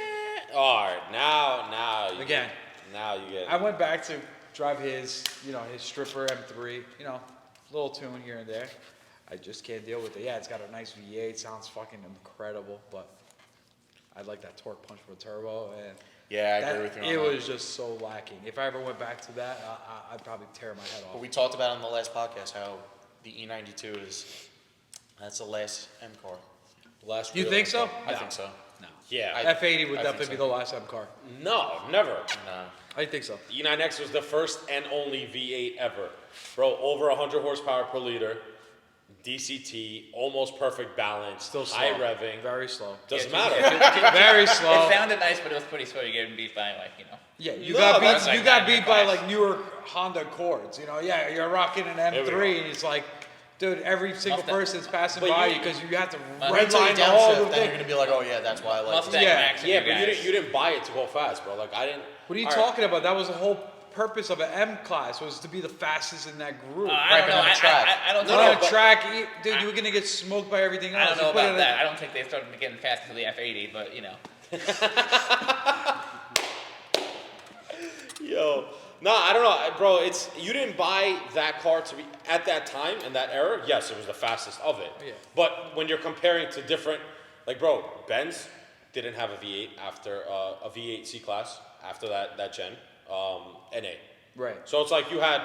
A: All right, now you
C: Again.
A: Now you get.
C: I went back to drive his stripper M3, little tune here and there. I just can't deal with it. Yeah, it's got a nice V8, sounds fucking incredible, but I like that torque punch from a turbo, and
D: Yeah, I agree with you on
C: it
D: that.
C: was just so lacking. If I ever went back to that, I'd probably tear my head
D: But
C: off.
D: we talked about on the last podcast how the E92 that's the last M car.
A: last
C: You
A: real
C: think so?
A: M car.
D: I
C: No.
D: think so.
C: No.
A: Yeah.
C: F80 would
D: I think
C: definitely
D: so.
C: be the last M car.
A: No, never.
D: No.
C: I think so.
A: The E9X was the first and only V8 ever. Bro, over 100 horsepower per liter, DCT, almost perfect balance,
C: Still slow.
A: high revving.
C: Very slow.
A: Doesn't
B: Yeah,
A: matter.
C: Very
B: It
C: slow.
B: sounded nice, but it was pretty slow. You're getting beat by like, you know.
C: Yeah, you
A: No,
C: got
A: that's
C: beat.
B: like
C: You got
B: that in
C: beat
B: your
C: by
B: class.
C: like newer Honda Accords. Yeah, you're rocking an
A: we go.
C: M3, and it's like, dude, every single
B: Mustang.
C: person's passing
A: But
C: by
A: you-
C: you because you have to
D: Wait until you
C: redline the whole
D: downshift, then
C: thing.
D: you're gonna be like, oh yeah, that's why I like
B: Mustang
D: this.
C: Yeah.
B: Max and
A: Yeah,
B: you
A: but
B: guys.
A: you didn't buy it to go fast, bro. Like I didn't.
C: What are you
A: All right.
C: talking about? That was the whole purpose of an M class was to be the fastest in that group.
B: I don't
D: but
B: know.
D: on the track.
B: I don't
A: No,
B: know.
A: no,
C: On a
A: but-
C: track, dude, you were gonna get smoked by everything else.
B: I don't know
C: You put it
B: about
C: in-
B: that. I don't think they started getting fast until the F80, but you know.
A: Yo, no, I don't know, bro. You didn't buy that car to be at that time in that era. Yes, it was the fastest of it.
C: Yeah.
A: But when you're comparing to different, like, bro, Benz didn't have a V8 after a V8 C class after that gen, NA.
C: Right.
A: So it's like you had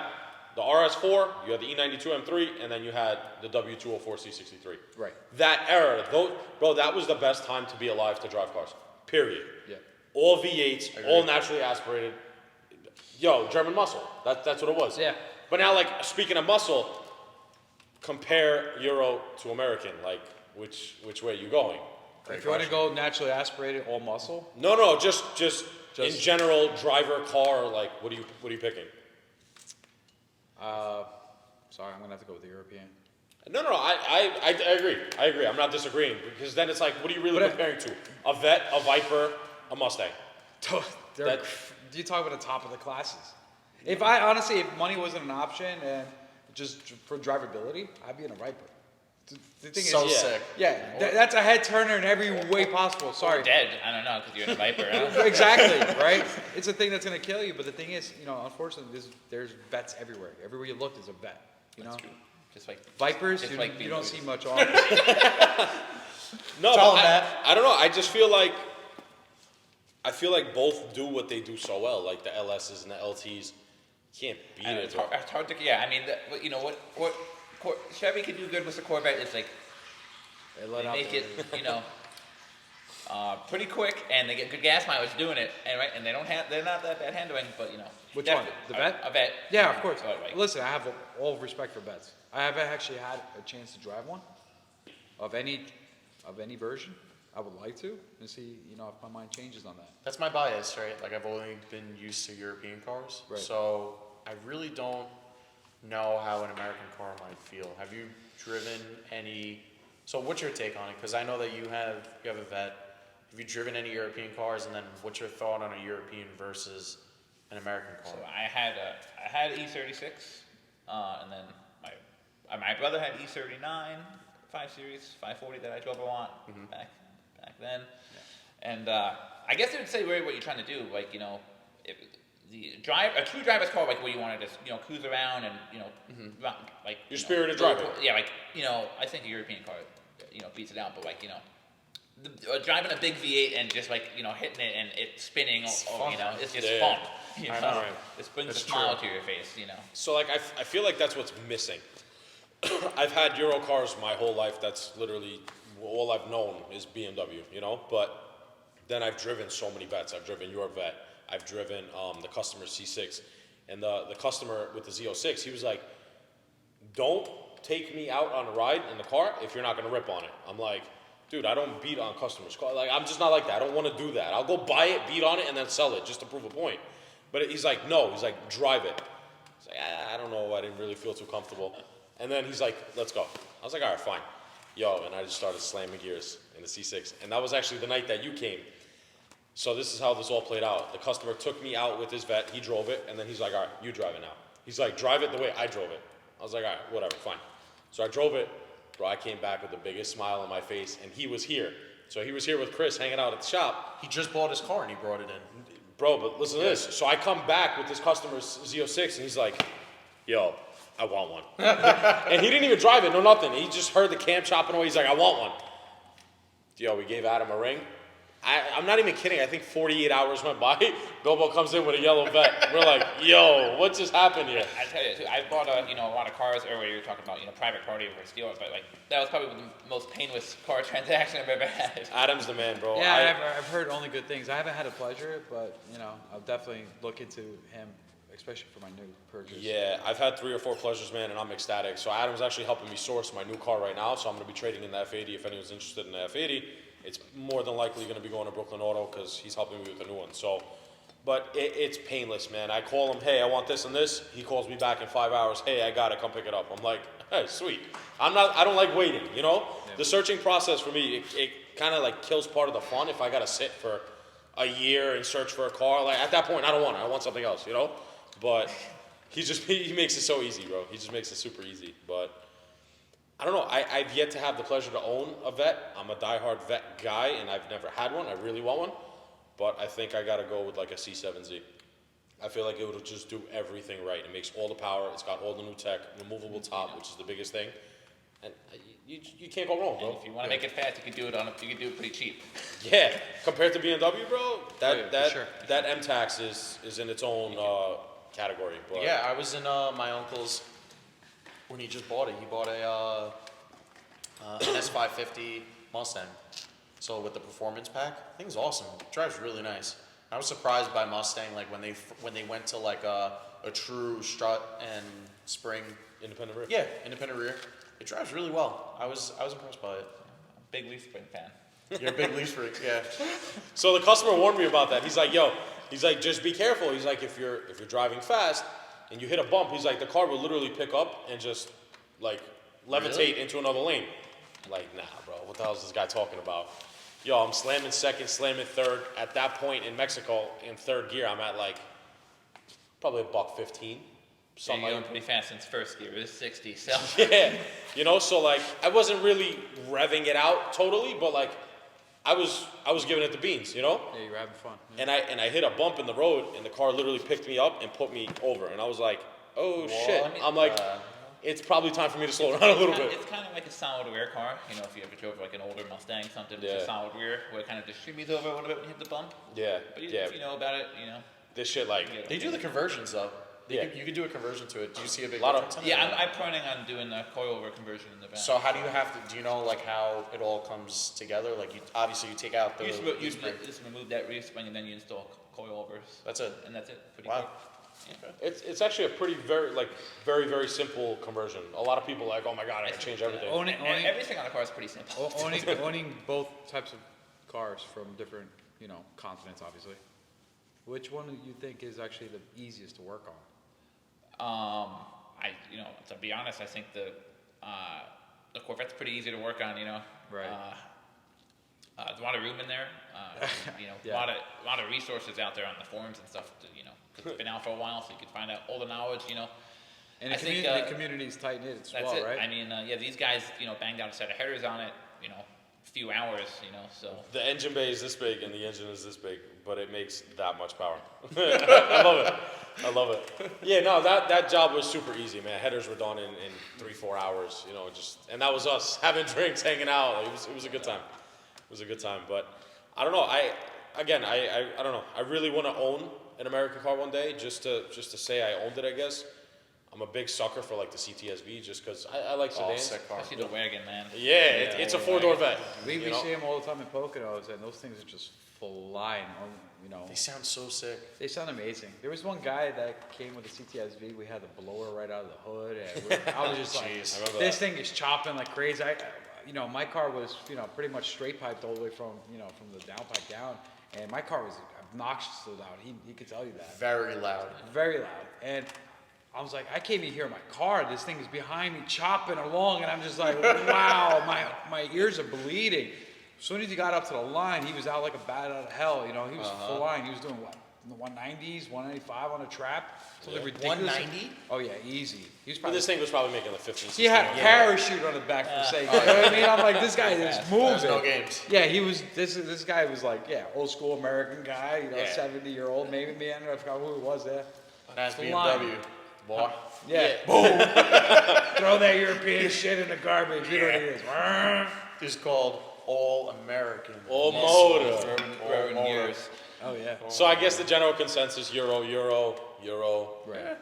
A: the RS4, you had the E92 M3, and then you had the W204 C63.
C: Right.
A: That era, bro, that was the best time to be alive to drive cars. Period.
C: Yeah.
A: All V8s, all naturally aspirated. Yo, German muscle. That's what it was.
C: Yeah.
A: But now, like, speaking of muscle, compare Euro to American. Like, which way you going?
C: If you want to go naturally aspirated, all muscle.
A: No, just in general, driver, car. Like, what are you picking?
C: Sorry, I'm gonna have to go with the European.
A: No, I agree. I agree. I'm not disagreeing because then it's like, what are you really
C: But I-
A: comparing to? A Vet, a Viper, a Mustang. That-
C: You talk about the top of the classes. If money wasn't an option and just for drivability, I'd be in a Viper. The thing
D: So
C: is,
D: sick.
C: yeah, that's a head turner in every way possible. Sorry.
B: Or dead. I don't know, because you're in a Viper. Huh?
C: Exactly, right? It's a thing that's gonna kill you. But the thing is, unfortunately, there's vets everywhere. Everywhere you look, there's a vet. You know,
B: Just like
C: Vipers,
B: just
C: you,
B: like
C: you don't
B: BMWs.
C: see much often.
A: No,
D: Tell
A: but
D: him that.
A: I don't know. I just feel like both do what they do so well. Like the LSs and the LTs, can't beat
B: And
A: it.
B: it's
A: Bro.
B: hard to, yeah. I mean, you know what Chevy can do good with the Corvette is like
C: They let
B: they
C: out
B: make
C: the-
B: it, you know, pretty quick, and they get good gas mileage doing it, and they don't have, they're not that bad handling, but you know.
C: Which one? The
B: definitely-
C: Vet?
B: A Vet.
C: Yeah, of course.
B: But, like,
C: Listen, I have all respect for Vets. I haven't actually had a chance to drive one of any version. I would like to and see, you know, if my mind changes on that.
D: That's my bias, right? Like I've only been used to European cars,
C: Right.
D: so I really don't know how an American car might feel. Have you driven any? So what's your take on it? Because I know that you have a Vet. Have you driven any European cars, and then what's your thought on a European versus an American car?
B: So I had E36, and then my brother had E39, 5 Series, 540 that I drove a lot back then, and I guess it would say really what you're trying to do, like, you know, if a true driver's car, like where you want to just, you know, cruise around and, you know, like
A: Your
B: you know,
A: spirited driver.
B: Yeah, like, you know, I think a European car, you know, beats it out, but like, you know. Driving a big V8 and just like, you know, hitting it and it spinning, you know, it's just
A: Yeah.
B: fun. You know?
D: I know.
B: It brings
D: That's
B: a smile
D: true.
B: to your face, you know.
A: So like I feel like that's what's missing. I've had Euro cars my whole life. That's literally all I've known is BMW, you know. But then I've driven so many Vets. I've driven your Vet. I've driven the customer C6, and the customer with the Z06. He was like, "Don't take me out on a ride in the car if you're not gonna rip on it." I'm like, dude, I don't beat on customers' car. Like, I'm just not like that. I don't want to do that. I'll go buy it, beat on it, and then sell it just to prove a point. But he's like, no. He's like, drive it. He's like, I don't know. I didn't really feel too comfortable. And then he's like, let's go. I was like, all right, fine. Yo, and I just started slamming gears in the C6. And that was actually the night that you came. So this is how this all played out. The customer took me out with his Vet. He drove it, and then he's like, all right, you drive it now. He's like, drive it the way I drove it. I was like, all right, whatever, fine. So I drove it. Bro, I came back with the biggest smile on my face, and he was here. So he was here with Chris hanging out at the shop.
D: He just bought his car and he brought it in.
A: Bro, but listen to this. So I come back with this customer's Z06, and he's like, yo, I want one. And he didn't even drive it, no nothing. He just heard the cam chopping away. He's like, I want one. Yo, we gave Adam a ring. I'm not even kidding. I think 48 hours went by. Bilbo comes in with a yellow Vet. We're like, yo, what just happened here?
B: I tell you, too, I bought a lot of cars earlier. You were talking about, you know, private party over steal it, but like that was probably the most painless car transaction I've ever had.
A: Adam's the man, bro.
C: Yeah, I've heard only good things. I haven't had a pleasure, but, you know, I'll definitely look into him, especially for my new purchase.
A: Yeah, I've had 3 or 4 pleasures, man, and I'm ecstatic. So Adam's actually helping me source my new car right now. So I'm going to be trading in the F80 if anyone's interested in the F80. It's more than likely going to be going to Brooklyn Auto because he's helping me with a new one. So, but it's painless, man. I call him, hey, I want this and this. He calls me back in 5 hours. Hey, I got it. Come pick it up. I'm like, hey, sweet. I don't like waiting, you know? Yeah. The searching process for me, it kind of like kills part of the fun if I got to sit for a year and search for a car. Like at that point, I don't want it. I want something else, you know? But he makes it so easy, bro. He just makes it super easy. But I don't know. I've yet to have the pleasure to own a Vet. I'm a diehard Vet guy, and I've never had one. I really want one. But I think I got to go with like a C7Z. I feel like it would just do everything right. It makes all the power. It's got all the new tech, removable top, which is the biggest thing. And you can't go wrong, bro.
B: And if you want to make it fast, you can do it pretty cheap.
A: Yeah, compared to BMW, bro,
C: sure.
A: that M-Tax is in its own category. But
D: Yeah, I was in my uncle's when he just bought it. He bought an S550 Mustang. So with the performance pack, I think it's awesome. It drives really nice. I was surprised by Mustang, like when they went to like a true strut and spring.
A: independent rear.
D: Yeah, independent rear. It drives really well. I was impressed by it.
B: Big leaf spring fan.
D: You're a big leaf freak, yeah.
A: So the customer warned me about that. He's like, yo, just be careful. He's like, if you're driving fast and you hit a bump, he's like, the car will literally pick up and just like levitate
D: Really?
A: into another lane. I'm like, nah, bro, what the hell is this guy talking about? Yo, I'm slamming second, slamming third. At that point in Mexico, in third gear, I'm at like probably $115.
B: So
A: Something
B: you're
A: like
B: going pretty fast since first gear. It was 60, so.
A: yeah, you know, so like I wasn't really revving it out totally, but like I was giving it the beans, you know.
C: Yeah, you were having fun. Yeah.
A: And I hit a bump in the road, and the car literally picked me up and put me over, and I was like, oh shit. I'm like, it's probably time for me to slow down a little bit.
B: It's kind of like a solid rear car. You know, if you ever drove like an older Mustang, something with
A: Yeah.
B: a solid rear, where it kind of distributes over a little bit when you hit the bump.
A: Yeah,
B: But
A: yeah.
B: if you know about it, you know.
A: This shit like
D: They do the conversions though.
A: Yeah.
D: You could do a conversion to it. Do you see a big
A: Lot of-
D: difference in it?
B: Yeah, I'm planning on doing the coilover conversion in the back.
D: So how do you have to? Do you know like how it all comes together? Like you obviously you take out the.
B: You
D: spring.
B: just remove that rear spring and then you install coilovers.
D: That's it.
B: And that's it. Pretty
D: Wow.
B: quick. Yeah.
A: it's actually a pretty very simple conversion. A lot of people are like, oh my god, I can change everything.
C: Owning,
B: And everything on the car is pretty simple.
C: owning both types of cars from different, continents, obviously. Which one do you think is actually the easiest to work on?
B: To be honest, I think the Corvette's pretty easy to work on.
C: Right.
B: There's a lot of room in there.
C: Yeah.
B: A lot of resources out there on the forums and stuff. Cause it's been out for a while, so you can find out all the knowledge.
C: And
B: I
C: the,
B: think,
C: the community's tight knit as
B: That's
C: well,
B: it.
C: right?
B: I mean, these guys, banged out a set of headers on it. A few hours. So.
A: The engine bay is this big and the engine is this big, but it makes that much power. I love it. Yeah, no, that job was super easy, man. Headers were done in 3-4 hours, and that was us having drinks, hanging out. It was a good time. It was a good time, but I don't know. I don't know. I really want to own an American car one day, just to say I owned it, I guess. I'm a big sucker for like the CTSV, just because I like sedans.
D: Sick car.
B: Especially the wagon, man.
A: Yeah, it's a 4-door vet.
C: We
A: you know?
C: see them all the time in Poconos, and those things are just flying.
D: They sound so sick.
C: They sound amazing. There was one guy that came with a CTSV. We had the blower right out of the hood, and I was just like,
D: Jeez.
A: I remember
C: "This
A: that.
C: thing is chopping like crazy." My car was, pretty much straight piped all the way from the downpipe down, and my car was obnoxiously loud. He could tell you that.
D: Very loud.
C: Very loud, and I was like, I can't even hear my car. This thing is behind me chopping along, and I'm just like, wow, my ears are bleeding. As soon as he got up to the line, he was out like a bat out of hell. He was flying. He was doing what? In the 190s, 195 on a trap? Something ridiculous.
D: 190?
C: Oh yeah, easy. He was
A: But
C: probably.
A: this thing was probably making the 15.
C: He had a parachute on the back for sake. You know what I mean? I'm like, this guy is moving.
D: There's no games.
C: Yeah, he was. This guy was like, old school American guy.
D: Yeah.
C: 70-year-old, maybe man. I forgot who it was there.
D: That's
C: The line.
D: BMW. Boy.
C: Yeah. Boom. Throw that European shit in the garbage. You know what it is.
D: This is called All American.
A: All motor.
B: Growing
D: motor.
B: years.
C: Oh yeah.
A: So I guess the general consensus, Euro.
C: Right.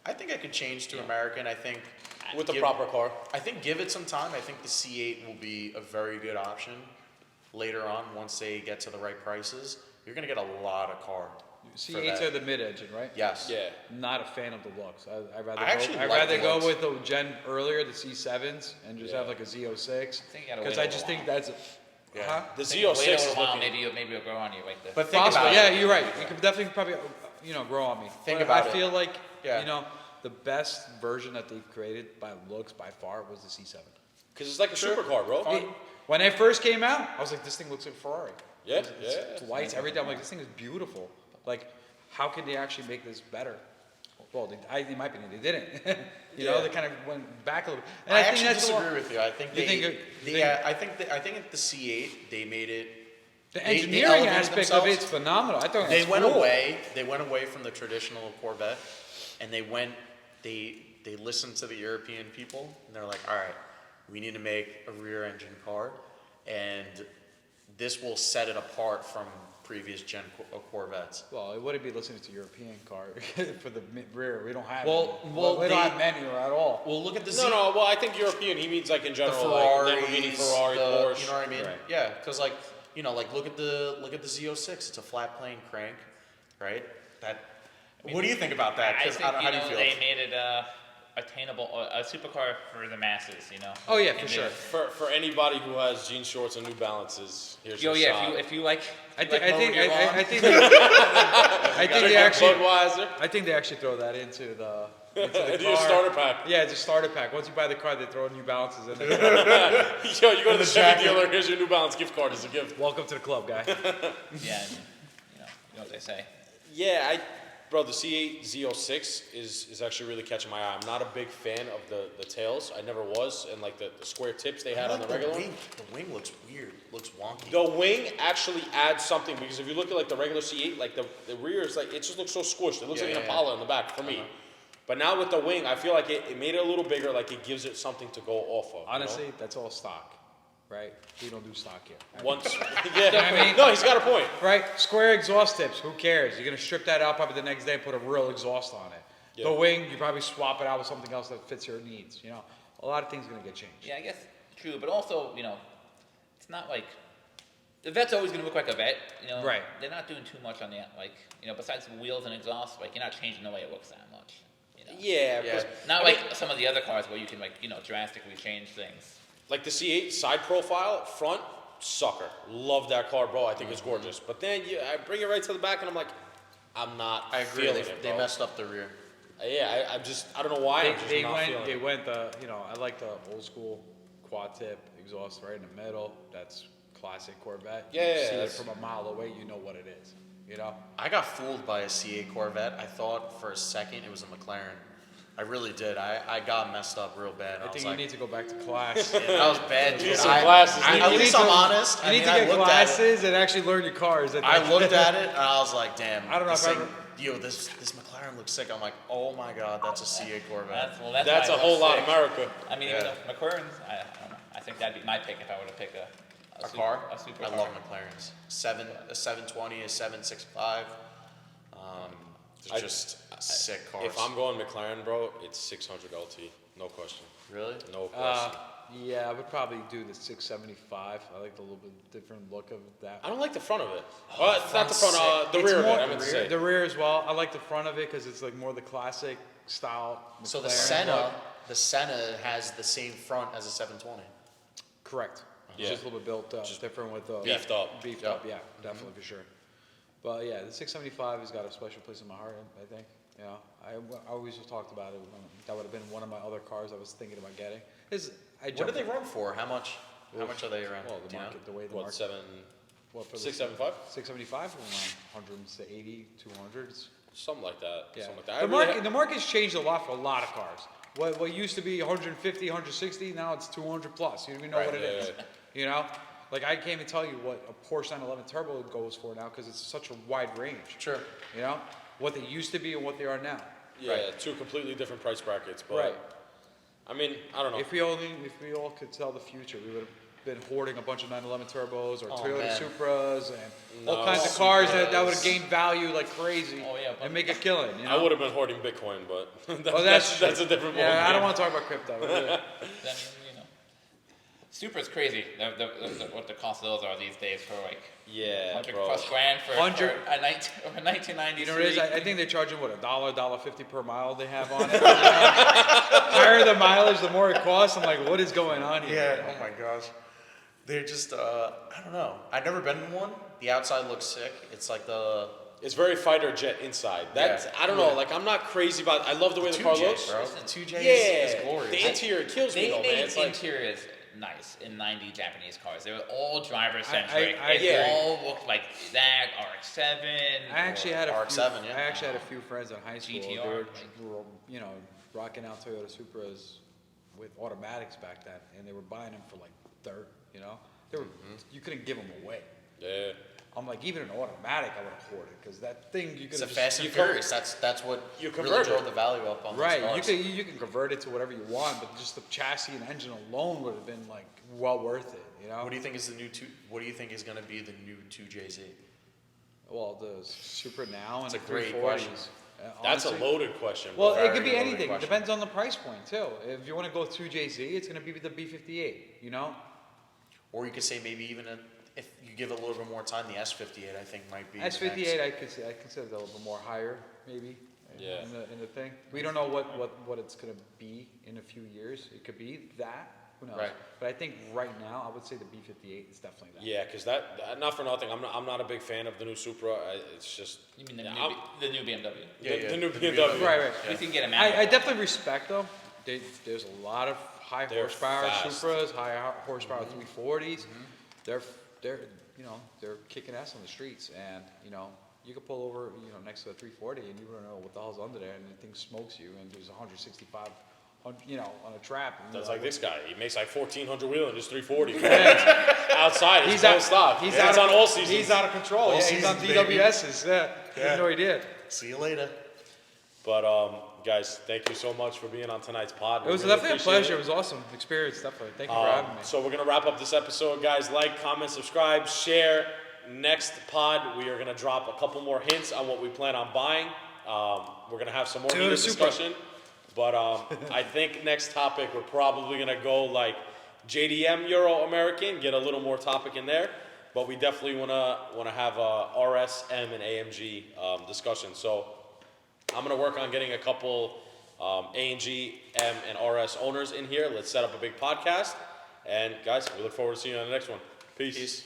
D: I think I could change to American. I think
A: With the
D: give-
A: proper car.
D: I think give it some time. I think the C8 will be a very good option later on once they get to the right prices. You're gonna get a lot of car. for
C: C8s
D: that.
C: are the mid-engine, right?
D: Yes.
A: Yeah.
C: Not a fan of the looks. I'd rather
D: I actually
C: I'd
D: like
C: rather
D: the
C: go
D: looks.
C: with the gen earlier, the C7s, and just
A: Yeah.
C: have like a Z06.
B: think you gotta
C: Because
B: wait
C: I
B: a
C: just
B: little
C: think that's.
D: Yeah.
C: Huh?
A: The
B: Wait
A: Z06
B: a
A: is
B: little while,
A: looking.
B: maybe it'll grow on you like the.
D: But think
C: Possible.
D: about
C: Yeah,
D: it.
C: you're right. You could definitely probably, grow on me.
D: Think
C: But
D: about
C: I
D: it.
C: feel like,
D: Yeah.
C: the best version that they've created by looks by far was the C7.
A: Because it's like a supercar, bro.
C: When it first came out, I was like, this thing looks like a Ferrari.
A: Yeah,
C: It's
A: yeah.
C: lights, everything. I'm like, this thing is beautiful. Like, how can they actually make this better? Well, in my opinion, they didn't.
A: Yeah.
C: They kind of went back a little bit. And
D: I
C: think
D: actually
C: that's a lot-
D: disagree with you. I think
C: You
D: they.
C: think it- you
D: I think at the C8 they made it.
C: The
D: they
C: engineering
D: elevated
C: aspect of
D: themselves.
C: it's phenomenal. I thought
D: They
C: that's
D: went
C: cool.
D: away. They went away from the traditional Corvette, and they listened to the European people, and they're like, all right, we need to make a rear-engine car, and this will set it apart from previous gen Corvettes.
C: Well, it wouldn't be listening to European car for the rear. We don't have.
D: Well,
C: any.
D: well,
C: we don't
D: they-
C: have many at all.
D: Well, look at the
A: No. Well, I think European. He means like in
D: the
A: general,
D: Ferraris,
A: like Lamborghini, Ferrari,
D: the-
A: Porsche.
D: you know what I mean?
C: Right.
D: Yeah, because look at the Z06. It's a flat plane crank, right? What do you think about that?
B: I
D: 'Cause
B: think
D: how do you feel?
B: they made it attainable, a supercar for the masses.
C: Oh, yeah,
B: And
C: for
B: they-
C: sure.
A: For anybody who has jean shorts and New Balances, here's your
B: yeah,
A: shot.
B: if you like.
C: I
B: like
C: think
B: mowing your lawn,
C: I think they actually
A: Budweiser.
C: I think they actually throw that into the car.
A: Do a starter pack.
C: Yeah, it's a starter pack. Once you buy the car, they throw New Balances in there.
A: Yo, you go to the Chevy
C: jacket.
A: dealer. Here's your New Balance gift card as a gift.
C: Welcome to the club, guy.
B: Yeah, and, you know what they say.
A: Yeah, bro, the C8 Z06 is actually really catching my eye. I'm not a big fan of the tails. I never was, and like the square tips they had on the regular one.
D: wing. The wing looks weird. Looks wonky.
A: The wing actually adds something because if you look at like the regular C8, like the rear is like it just looks so squished. It looks
D: Yeah,
A: like an
D: yeah,
A: Impala in the back for me. But now with the wing, I feel like it made it a little bigger, like it gives it something to go off of.
C: Honestly, that's all stock, right? We don't do stock here.
A: Once,
C: You know what I mean?
A: no, he's got a point.
C: Right? Square exhaust tips, who cares? You're going to strip that out probably the next day and put a real exhaust on it.
A: Yeah.
C: The wing, you probably swap it out with something else that fits your needs. You know, a lot of things are going to get changed.
B: Yeah, I guess true, but also, it's not like the vet's always going to look like a vet.
C: Right.
B: They're not doing too much on the besides the wheels and exhaust. Like you're not changing the way it looks that much.
A: Yeah,
D: Yeah.
B: Not like some of the other cars where you can drastically change things.
A: like the C8 side profile, front, sucker. Love that car, bro. I think it's gorgeous. But then I bring it right to the back, and I'm like, I'm not
D: I agree.
A: feeling it,
D: They
A: bro.
D: messed up the rear.
A: Yeah, I don't know why. I'm just not feeling
C: They
A: it.
C: went I like the old school quad tip exhaust right in the middle. That's classic Corvette.
A: Yeah,
C: You
A: yeah,
C: see it
A: that's-
C: from a mile away, you know what it is. You know?
D: I got fooled by a C8 Corvette. I thought for a second it was a McLaren. I really did. I got messed up real bad.
C: I
D: was
C: think
D: like,
C: you need to go back to class.
D: yeah, that was bad, dude.
A: Need some glasses,
D: At
A: nigga.
D: least I'm honest.
C: You need to
D: I
C: get
D: looked at it.
C: glasses and actually learn your cars.
D: I looked at it and I was like, damn.
C: I don't know
D: this
C: if I
D: thing-
C: ever-
D: Yo, this McLaren looks sick. I'm like, oh my god, that's a C8 Corvette.
A: That's
B: why
A: a
B: it
A: whole
B: looks
A: lot
B: sick.
A: of America.
B: I mean,
D: Yeah.
B: even though McLaren's, I don't know. I think that'd be my pick if I were to pick
D: A car?
B: a super
D: I
B: car.
D: love McLarens. A 720, a 765.
A: I-
D: Just sick cars.
A: If I'm going McLaren, bro, it's 600 LT. No question.
D: Really?
A: No question.
C: Yeah, I would probably do the 675. I like the little bit different look of that.
A: I don't like the front of it. It's not the front, the
C: It's
A: rear of it,
C: more-
A: I meant to say.
C: The rear as well. I like the front of it because it's like more the classic style.
D: So the
C: McLaren.
D: Senna has the same front as a 720.
C: Correct.
A: Yeah.
C: Just a little bit built up, different with
A: beefed up.
C: Beefed
D: Yep.
C: up, yeah, definitely for sure. But yeah, the 675 has got a special place in my heart. I think. You know, I always just talked about it. That would have been one of my other cars I was thinking about getting.
D: What do they run for? How much are they around?
C: Well, the
D: Do you know?
C: market, the way the
A: What,
C: market.
A: 675?
C: 675 around 180, 200s.
A: Something like that.
C: Yeah.
A: Something like that.
C: The market's changed a lot for a lot of cars. What used to be 150, 160, now it's 200 plus. You don't even know
A: Right,
C: what it
A: yeah,
C: is.
A: yeah.
C: You know, like I can't even tell you what a Porsche 911 Turbo goes for now because it's such a wide range.
D: Sure.
C: You know, what they used to be and what they are now.
A: Yeah, two completely different price brackets. But,
C: Right.
A: I mean, I don't know.
C: If we all could tell the future, we would have been hoarding a bunch of 911 Turbos or
D: Oh,
C: Toyota
D: man.
C: Supras and
A: No,
C: all kinds of cars that would have
A: Supras.
C: gained value like crazy
B: Oh, yeah, but-
C: and make a killing. You know?
A: I would have been hoarding Bitcoin, but
C: Oh, that's
A: that's a different
C: Yeah, I
A: ballgame.
C: don't want to talk about crypto. Yeah.
B: Then, Supra's crazy. What the cost of those are these days for like
A: Yeah,
B: 100
A: bro.
B: plus grand for
C: 100.
B: a 1993.
C: You know what it is? I think they're charging what $1.50 per mile they have on it. Higher the mileage, the more it costs. I'm like, what is going on here?
D: Yeah. Oh my gosh. They're just. I don't know. I've never been in one. The outside looks sick. It's like the
A: It's very fighter jet inside. That's
D: Yeah.
A: I don't know. Like I'm not crazy about. I love the way the car
D: 2J,
A: looks.
D: bro. The 2J
A: Yeah,
D: is glorious.
A: the interior kills me
B: They
A: though, man.
B: made
A: It's like
B: interiors nice in 90 Japanese cars. They were all driver centric.
C: I
B: They
A: agree.
B: all looked like that RX-7.
C: I actually had a
D: RX-7,
C: few,
D: yeah.
C: I actually had a few friends in high school.
B: GTR,
C: They were,
B: like-
C: rocking out Toyota Supras with automatics back then, and they were buying them for like dirt. You know, they were you couldn't give them away.
A: yeah.
C: I'm like, even an automatic, I would have hoarded because that thing you
D: It's
C: could
D: a Fast and Furious. That's what
A: You
D: really
A: convert
D: drove
A: it.
D: the value up on
C: Right,
D: those
C: you
D: cars.
C: can convert it to whatever you want, but just the chassis and engine alone would have been like well worth it. You know.
D: What do you think is the new two? What do you think is going to be the new 2JZ?
C: Well, the Supra now and
D: It's a
C: the
D: great
C: 340s.
D: question.
A: That's a
C: honestly-
A: loaded question.
C: Well,
A: bro.
C: it could be
D: Very loaded
C: anything. It
D: question.
C: depends on the price point too. If you want to go 2JZ, it's going to be the B58. You know.
D: Or you could say maybe even if you give it a little bit more time, the S58 I think might be. the
C: S58,
D: next.
C: I consider that a little bit more higher, maybe.
A: Yeah.
C: In the thing, we don't know what it's going to be in a few years. It could be that. Who knows?
D: Right.
C: But I think right now, I would say the B58 is definitely that.
A: Yeah, because that not for nothing. I'm not a big fan of the new Supra. It's just
B: You mean the,
A: yeah,
B: new,
A: I'm-
B: the new BMW?
A: the new BMW.
C: Right, right.
B: If you can get a
C: I
B: manual.
C: definitely respect them. There's a lot of high
A: They're
C: horsepower
A: fast.
C: Supras, high horsepower 340s. They're they're kicking ass on the streets, and you could pull over next to a 340 and you don't know what the hell's under there, and the thing smokes you, and there's 165 on a trap. And
A: That's
C: you're
A: like this guy. He makes like 1,400 wheel and just 340. Outside, he's
C: out-
A: full stock.
C: He's
A: It's
C: out
A: on
C: of,
A: all seasons.
C: He's out of control.
D: All
C: Yeah, he's on
D: seasons, baby.
C: DWSs. Yeah,
D: Yeah.
C: no idea.
D: See you later.
A: But guys, thank you so much for being on tonight's pod.
C: It was
A: We really
C: definitely a
A: appreciate
C: pleasure. It
A: it.
C: was awesome experience, definitely. Thank you for having me.
A: So we're gonna wrap up this episode, guys. Like, comment, subscribe, share. Next pod, we are gonna drop a couple more hints on what we plan on buying. We're gonna have some more heated discussion. But I think next topic we're probably gonna go like JDM Euro American, get a little more topic in there. But we definitely wanna have a RS, M, and AMG discussion. So I'm gonna work on getting a couple A&G, M, and RS owners in here. Let's set up a big podcast. And guys, we look forward to seeing you on the next one. Peace.